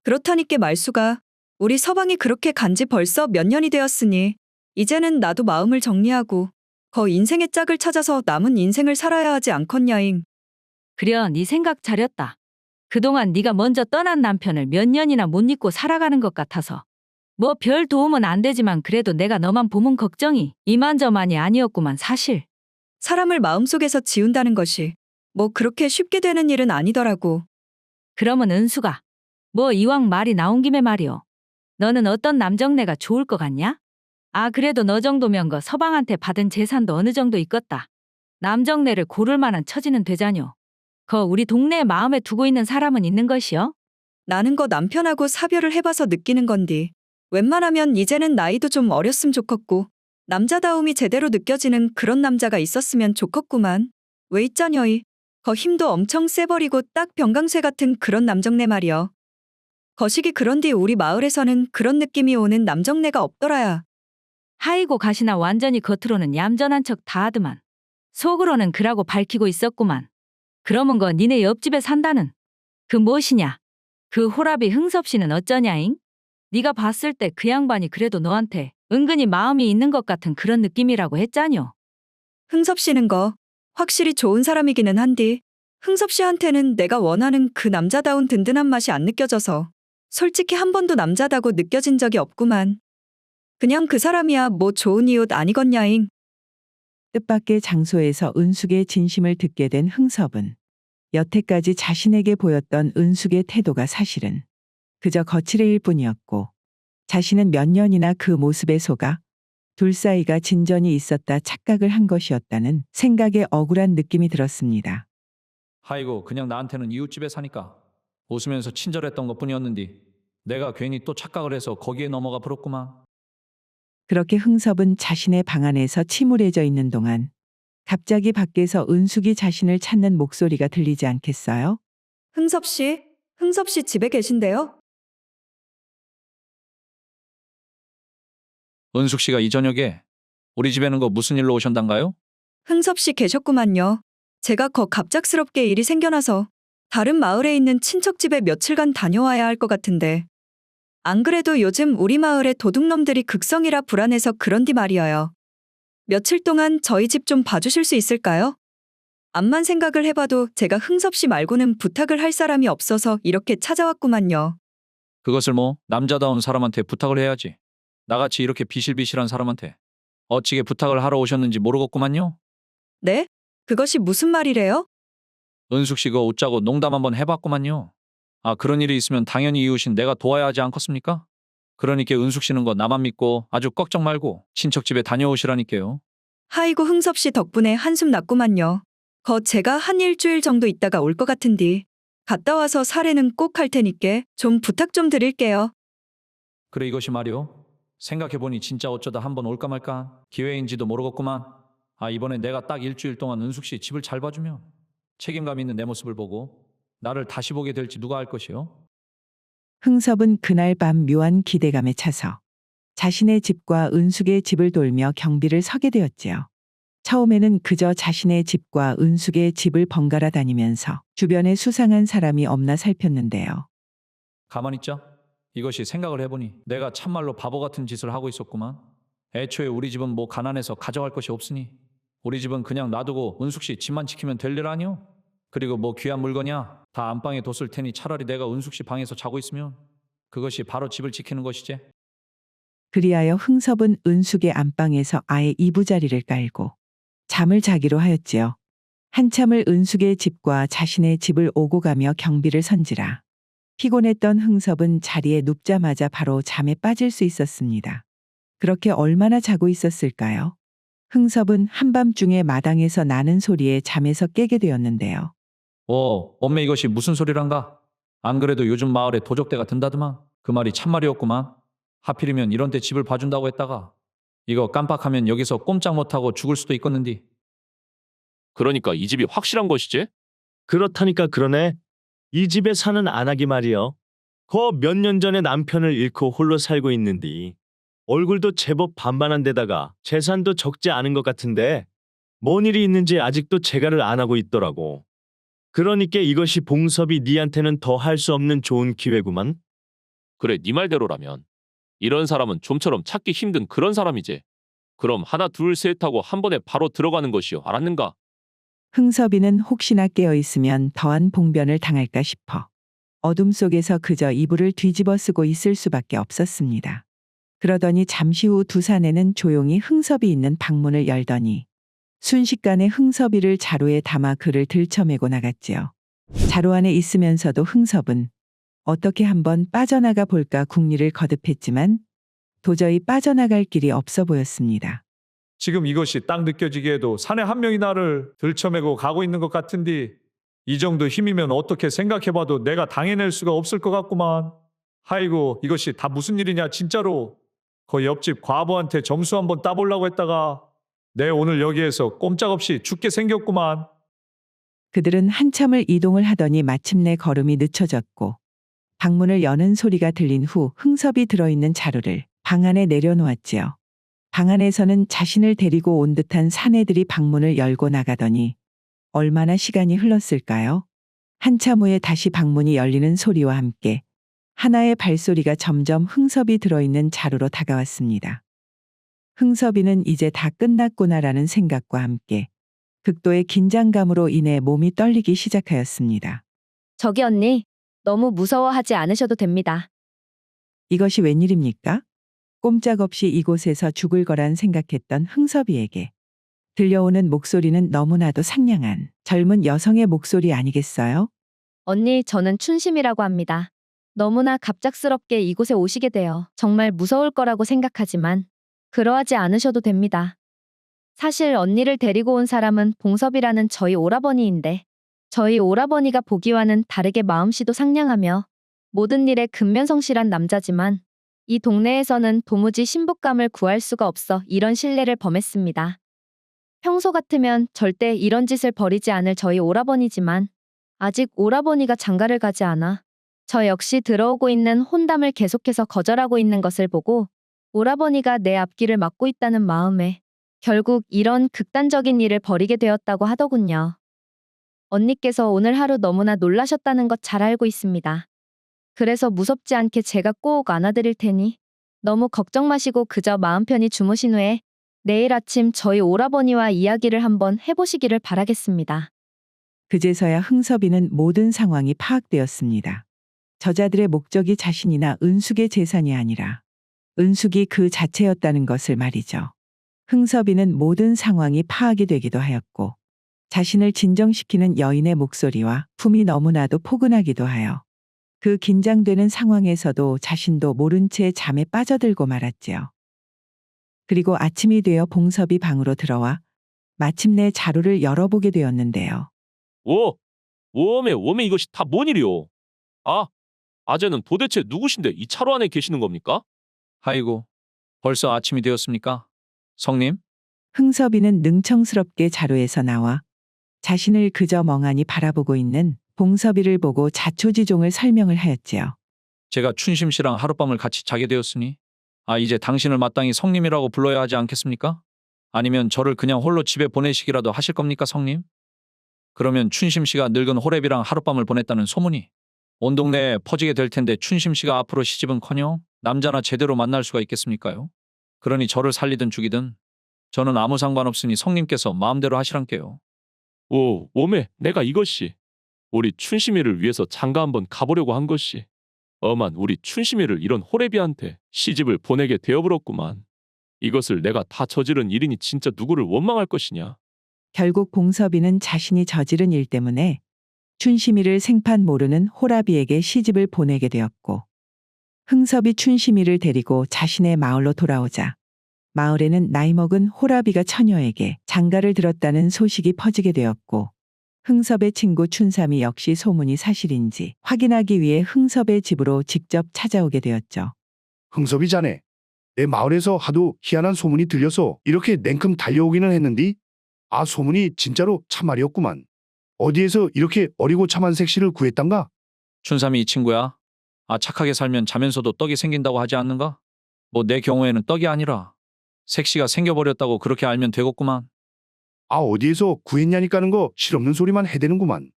그렇다니까 말수가 우리 서방이 그렇게 간지 벌써 몇 년이 되었으니 이제는 나도 마음을 정리하고 거 인생의 짝을 찾아서 남은 인생을 살아야 하지 않겠냐잉. 그려 네 생각 잘했다. 그동안 네가 먼저 떠난 남편을 몇 년이나 못 잊고 살아가는 것 같아서 뭐 별 도움은 안 되지만 그래도 내가 너만 보면 걱정이 이만저만이 아니었구만 사실. 사람을 마음속에서 지운다는 것이 뭐 그렇게 쉽게 되는 일은 아니더라고. 그러면 은수가 뭐 이왕 말이 나온 김에 말이오. 너는 어떤 남정네가 좋을 것 같냐? 아 그래도 너 정도면 거 서방한테 받은 재산도 어느 정도 있겠다. 남정네를 고를 만한 처지는 되자뇨. 거 우리 동네에 마음에 두고 있는 사람은 있는 것이요? 나는 거 남편하고 사별을 해봐서 느끼는 건디. 웬만하면 이제는 나이도 좀 어렸음 좋겠고 남자다움이 제대로 느껴지는 그런 남자가 있었으면 좋겠구만. 왜 있자녀이. 거 힘도 엄청 세버리고 딱 병강쇠 같은 그런 남정네 말이여. 거시기 그런디 우리 마을에서는 그런 느낌이 오는 남정네가 없더라야. 하이고 가시나 완전히 겉으로는 얌전한 척 다 하더만. 속으로는 그라고 밝히고 있었구만. 그러면 거 니네 옆집에 산다는 그 무엇이냐? 그 호랍이 흥섭 씨는 어쩌냐잉? 네가 봤을 때 그 양반이 그래도 너한테 은근히 마음이 있는 것 같은 그런 느낌이라고 했자뇨. 흥섭 씨는 거 확실히 좋은 사람이기는 한디 흥섭 씨한테는 내가 원하는 그 남자다운 든든한 맛이 안 느껴져서 솔직히 한 번도 남자다고 느껴진 적이 없구만. 그냥 그 사람이야 뭐 좋은 이웃 아니겠냐잉. 뜻밖의 장소에서 은숙의 진심을 듣게 된 흥섭은 여태까지 자신에게 보였던 은숙의 태도가 사실은 그저 거칠애일 뿐이었고 자신은 몇 년이나 그 모습에 속아 둘 사이가 진전이 있었다 착각을 한 것이었다는 생각에 억울한 느낌이 들었습니다. 아이고, 그냥 나한테는 이웃집에 사니까 웃으면서 친절했던 것뿐이었는데 내가 괜히 또 착각을 해서 거기에 넘어가 버렸구만. 그렇게 흥섭은 자신의 방 안에서 침울해져 있는 동안 갑자기 밖에서 은숙이 자신을 찾는 목소리가 들리지 않겠어요? 흥섭 씨 집에 계신데요? 은숙 씨가 이 저녁에 우리 집에는 거 무슨 일로 오셨단가요? 흥섭 씨 계셨구만요. 제가 거 갑작스럽게 일이 생겨나서 다른 마을에 있는 친척 집에 며칠간 다녀와야 할 것 같은데. 안 그래도 요즘 우리 마을에 도둑놈들이 극성이라 불안해서 그런디 말이어요. 며칠 동안 저희 집 좀 봐주실 수 있을까요? 암만 생각을 해봐도 제가 흥섭 씨 말고는 부탁을 할 사람이 없어서 이렇게 찾아왔구만요. 그것을 뭐 남자다운 사람한테 부탁을 해야지. 나같이 이렇게 비실비실한 사람한테 어찌게 부탁을 하러 오셨는지 모르겠구만요. 네? 그것이 무슨 말이래요? 은숙 씨가 웃자고 농담 한번 해봤구만요. 아, 그런 일이 있으면 당연히 이웃인 내가 도와야 하지 않겠습니까? 그러니까 은숙 씨는 거 나만 믿고 아주 걱정 말고 친척 집에 다녀오시라니까요. 하이고 흥섭 씨 덕분에 한숨 났구만요. 거 제가 한 일주일 정도 있다가 올 것 같은디. 갔다 와서 사례는 꼭 할 테니께 좀 부탁 좀 드릴게요. 그래 이것이 말이오. 생각해보니 진짜 어쩌다 한번 올까 말까 기회인지도 모르겠구만. 아, 이번에 내가 딱 일주일 동안 은숙 씨 집을 잘 봐주면 책임감 있는 내 모습을 보고 나를 다시 보게 될지 누가 알 것이오. 흥섭은 그날 밤 묘한 기대감에 차서 자신의 집과 은숙의 집을 돌며 경비를 서게 되었지요. 처음에는 그저 자신의 집과 은숙의 집을 번갈아 다니면서 주변에 수상한 사람이 없나 살폈는데요. 가만히 있자. 이것이 생각을 해보니 내가 참말로 바보 같은 짓을 하고 있었구만. 애초에 우리 집은 뭐 가난해서 가져갈 것이 없으니 우리 집은 그냥 놔두고 은숙 씨 집만 지키면 될 일 아니오? 그리고 뭐 귀한 물건이야 다 안방에 뒀을 테니 차라리 내가 은숙 씨 방에서 자고 있으면 그것이 바로 집을 지키는 것이지. 그리하여 흥섭은 은숙의 안방에서 아예 이부자리를 깔고 잠을 자기로 하였지요. 한참을 은숙의 집과 자신의 집을 오고 가며 경비를 선지라. 피곤했던 흥섭은 자리에 눕자마자 바로 잠에 빠질 수 있었습니다. 그렇게 얼마나 자고 있었을까요? 흥섭은 한밤중에 마당에서 나는 소리에 잠에서 깨게 되었는데요. 엄매 이것이 무슨 소리란가? 안 그래도 요즘 마을에 도적대가 든다더만. 그 말이 참말이었구만. 하필이면 이런 때 집을 봐준다고 했다가 이거 깜빡하면 여기서 꼼짝 못하고 죽을 수도 있겠는디. 그러니까 이 집이 확실한 것이지? 그렇다니까 그러네. 이 집에 사는 안하기 말이여. 거 몇 년 전에 남편을 잃고 홀로 살고 있는디. 얼굴도 제법 반반한 데다가 재산도 적지 않은 것 같은데 뭔 일이 있는지 아직도 재가를 안 하고 있더라고. 그러니까 이것이 봉섭이 니한테는 더 할 수 없는 좋은 기회구만. 그래, 네 말대로라면 이런 사람은 좀처럼 찾기 힘든 그런 사람이지. 그럼 하나 둘 셋 하고 한 번에 바로 들어가는 것이요. 알았는가? 흥섭이는 혹시나 깨어있으면 더한 봉변을 당할까 싶어 어둠 속에서 그저 이불을 뒤집어 쓰고 있을 수밖에 없었습니다. 그러더니 잠시 후 두 사내는 조용히 흥섭이 있는 방문을 열더니 순식간에 흥섭이를 자루에 담아 그를 들쳐매고 나갔지요. 자루 안에 있으면서도 흥섭은 어떻게 한번 빠져나가 볼까 궁리를 거듭했지만 도저히 빠져나갈 길이 없어 보였습니다. 지금 이것이 딱 느껴지기에도 사내 한 명이 나를 들쳐매고 가고 있는 것 같은데 이 정도 힘이면 어떻게 생각해봐도 내가 당해낼 수가 없을 것 같구만. 아이고 이것이 다 무슨 일이냐 진짜로. 그 옆집 과부한테 점수 한번 따보려고 했다가 내 오늘 여기에서 꼼짝없이 죽게 생겼구만. 그들은 한참을 이동을 하더니 마침내 걸음이 늦춰졌고 방문을 여는 소리가 들린 후 흥섭이 들어있는 자루를 방 안에 내려놓았지요. 방 안에서는 자신을 데리고 온 듯한 사내들이 방문을 열고 나가더니 얼마나 시간이 흘렀을까요? 한참 후에 다시 방문이 열리는 소리와 함께 하나의 발소리가 점점 흥섭이 들어있는 자루로 다가왔습니다. 흥섭이는 이제 다 끝났구나라는 생각과 함께 극도의 긴장감으로 인해 몸이 떨리기 시작하였습니다. 저기 언니, 너무 무서워하지 않으셔도 됩니다. 이것이 웬일입니까? 꼼짝없이 이곳에서 죽을 거란 생각했던 흥섭이에게 들려오는 목소리는 너무나도 상냥한 젊은 여성의 목소리 아니겠어요? 언니, 저는 춘심이라고 합니다. 너무나 갑작스럽게 이곳에 오시게 되어 정말 무서울 거라고 생각하지만 그러하지 않으셔도 됩니다. 사실 언니를 데리고 온 사람은 봉섭이라는 저희 오라버니인데 저희 오라버니가 보기와는 다르게 마음씨도 상냥하며 모든 일에 근면성실한 남자지만 이 동네에서는 도무지 신부감을 구할 수가 없어 이런 신뢰를 범했습니다. 평소 같으면 절대 이런 짓을 벌이지 않을 저희 오라버니지만 아직 오라버니가 장가를 가지 않아 저 역시 들어오고 있는 혼담을 계속해서 거절하고 있는 것을 보고 오라버니가 내 앞길을 막고 있다는 마음에 결국 이런 극단적인 일을 벌이게 되었다고 하더군요. 언니께서 오늘 하루 너무나 놀라셨다는 것 잘 알고 있습니다. 그래서 무섭지 않게 제가 꼭 안아드릴 테니 너무 걱정 마시고 그저 마음 편히 주무신 후에 내일 아침 저희 오라버니와 이야기를 한번 해보시기를 바라겠습니다. 그제서야 흥섭이는 모든 상황이 파악되었습니다. 저자들의 목적이 자신이나 은숙의 재산이 아니라 은숙이 그 자체였다는 것을 말이죠. 흥섭이는 모든 상황이 파악이 되기도 하였고 자신을 진정시키는 여인의 목소리와 품이 너무나도 포근하기도 하여 그 긴장되는 상황에서도 자신도 모른 채 잠에 빠져들고 말았지요. 그리고 아침이 되어 봉섭이 방으로 들어와 마침내 자루를 열어보게 되었는데요. 오메 이것이 다 뭔 일이오? 아재는 도대체 누구신데 이 차로 안에 계시는 겁니까? 아이고 벌써 아침이 되었습니까? 성님? 흥섭이는 능청스럽게 자루에서 나와 자신을 그저 멍하니 바라보고 있는 봉섭이를 보고 자초지종을 설명을 하였지요. 제가 춘심 씨랑 하룻밤을 같이 자게 되었으니 이제 당신을 마땅히 성님이라고 불러야 하지 않겠습니까? 아니면 저를 그냥 홀로 집에 보내시기라도 하실 겁니까 성님? 그러면 춘심 씨가 늙은 호랩이랑 하룻밤을 보냈다는 소문이 온 동네에 퍼지게 될 텐데 춘심 씨가 앞으로 시집은커녕 남자나 제대로 만날 수가 있겠습니까요? 그러니 저를 살리든 죽이든 저는 아무 상관없으니 성님께서 마음대로 하시란께요. 오메 내가 이것이 우리 춘심이를 위해서 장가 한번 가보려고 한 것이 엄한 우리 춘심이를 이런 호래비한테 시집을 보내게 되어버렸구만. 이것을 내가 다 저지른 일이니 진짜 누구를 원망할 것이냐. 결국 봉섭이는 자신이 저지른 일 때문에 춘심이를 생판 모르는 호라비에게 시집을 보내게 되었고, 흥섭이 춘심이를 데리고 자신의 마을로 돌아오자 마을에는 나이 먹은 호라비가 처녀에게 장가를 들었다는 소식이 퍼지게 되었고, 흥섭의 친구 춘삼이 역시 소문이 사실인지 확인하기 위해 흥섭의 집으로 직접 찾아오게 되었죠. 흥섭이 자네, 내 마을에서 하도 희한한 소문이 들려서 이렇게 냉큼 달려오기는 했는디 아 소문이 진짜로 참말이었구만. 어디에서 이렇게 어리고 참한 색시를 구했단가? 춘삼이 이 친구야. 아 착하게 살면 자면서도 떡이 생긴다고 하지 않는가? 뭐 내 경우에는 떡이 아니라 색시가 생겨버렸다고 그렇게 알면 되겠구만. 아 어디에서 구했냐니까는 거 실없는 소리만 해대는구만.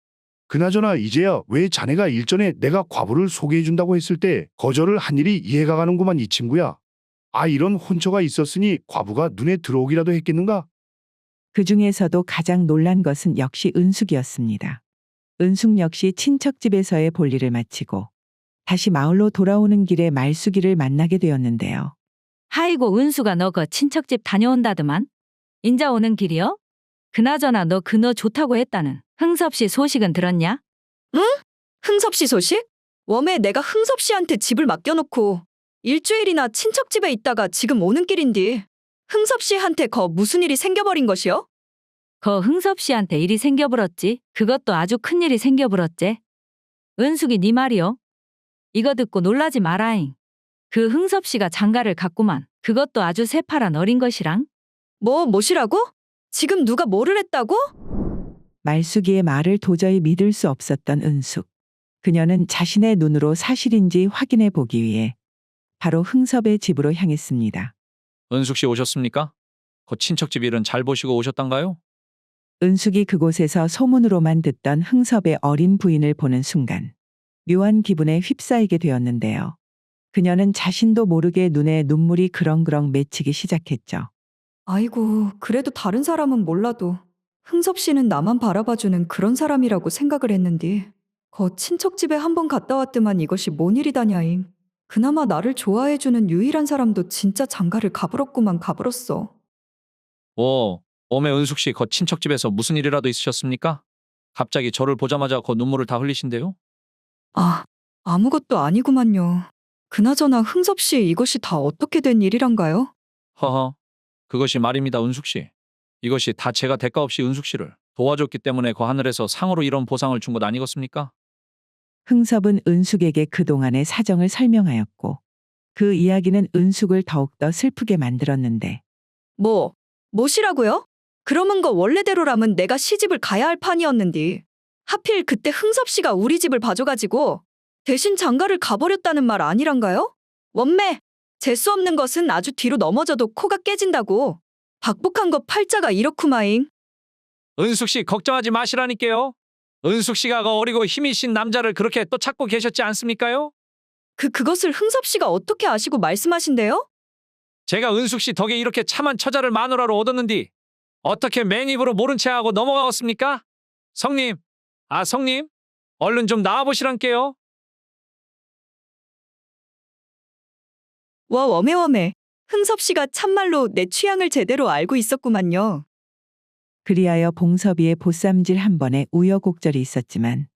그나저나 이제야 왜 자네가 일전에 내가 과부를 소개해준다고 했을 때 거절을 한 일이 이해가 가는구만 이 친구야. 아 이런 혼처가 있었으니 과부가 눈에 들어오기라도 했겠는가? 그 중에서도 가장 놀란 것은 역시 은숙이었습니다. 은숙 역시 친척집에서의 볼일을 마치고 다시 마을로 돌아오는 길에 말숙이를 만나게 되었는데요. 하이고 은수가 너 그 친척집 다녀온다더만. 인자 오는 길이요? 그나저나 너 그너 좋다고 했다는 흥섭 씨 소식은 들었냐? 흥섭 씨 소식? 웜에 내가 흥섭 씨한테 집을 맡겨놓고 일주일이나 친척집에 있다가 지금 오는 길인디. 흥섭 씨한테 무슨 일이 생겨버린 것이요? 거 흥섭 씨한테 일이 생겨버렸지. 그것도 아주 큰 일이 생겨버렸제. 은숙이 네 말이요. 이거 듣고 놀라지 마라잉. 그 흥섭 씨가 장가를 갔구만. 그것도 아주 새파란 어린 것이랑. 뭐시라고? 지금 누가 뭐를 했다고? 말숙이의 말을 도저히 믿을 수 없었던 은숙. 그녀는 자신의 눈으로 사실인지 확인해 보기 위해 바로 흥섭의 집으로 향했습니다. 은숙 씨 오셨습니까? 그 친척집 일은 잘 보시고 오셨단가요? 은숙이 그곳에서 소문으로만 듣던 흥섭의 어린 부인을 보는 순간 묘한 기분에 휩싸이게 되었는데요. 그녀는 자신도 모르게 눈에 눈물이 그렁그렁 맺히기 시작했죠. 아이고, 그래도 다른 사람은 몰라도 흥섭 씨는 나만 바라봐주는 그런 사람이라고 생각을 했는데 친척집에 한번 갔다 왔더만 이것이 뭔 일이다냐잉. 그나마 나를 좋아해주는 유일한 사람도 진짜 장가를 가버렸구만 가버렸어. 어메 은숙 씨 그 친척집에서 무슨 일이라도 있으셨습니까? 갑자기 저를 보자마자 그 눈물을 다 흘리신데요? 아무것도 아니구만요. 그나저나 흥섭 씨 이것이 다 어떻게 된 일이란가요? 허허. 그것이 말입니다 은숙 씨. 이것이 다 제가 대가 없이 은숙 씨를 도와줬기 때문에 그 하늘에서 상으로 이런 보상을 준 것 아니겠습니까? 흥섭은 은숙에게 그동안의 사정을 설명하였고 그 이야기는 은숙을 더욱더 슬프게 만들었는데 뭐시라고요? 그러면 거 원래대로라면 내가 시집을 가야 할 판이었는데 하필 그때 흥섭 씨가 우리 집을 봐줘가지고 대신 장가를 가버렸다는 말 아니란가요? 원매, 재수 없는 것은 아주 뒤로 넘어져도 코가 깨진다고. 박복한 거 팔자가 이렇구마잉. 은숙 씨 걱정하지 마시라니까요. 은숙 씨가 그 어리고 힘이 신 남자를 그렇게 또 찾고 계셨지 않습니까요? 그것을 흥섭 씨가 어떻게 아시고 말씀하신대요? 제가 은숙 씨 덕에 이렇게 참한 처자를 마누라로 얻었는디 어떻게 맨입으로 모른 채 하고 넘어가겠습니까? 성님, 성님, 얼른 좀 나와보시란께요. 와 워메 흥섭 씨가 참말로 내 취향을 제대로 알고 있었구만요. 그리하여 봉섭이의 보쌈질 한 번에 우여곡절이 있었지만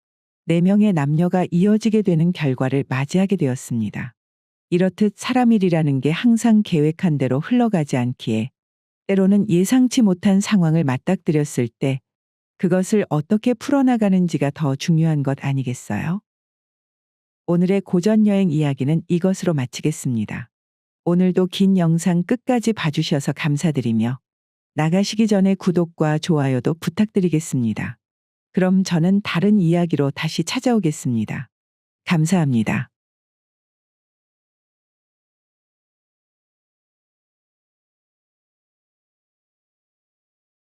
4명의 남녀가 이어지게 되는 결과를 맞이하게 되었습니다. 이렇듯 사람 일이라는 게 항상 계획한 대로 흘러가지 않기에 때로는 예상치 못한 상황을 맞닥뜨렸을 때 그것을 어떻게 풀어나가는지가 더 중요한 것 아니겠어요? 오늘의 고전여행 이야기는 이것으로 마치겠습니다. 오늘도 긴 영상 끝까지 봐주셔서 감사드리며 나가시기 전에 구독과 좋아요도 부탁드리겠습니다. 그럼 저는 다른 이야기로 다시 찾아오겠습니다. 감사합니다.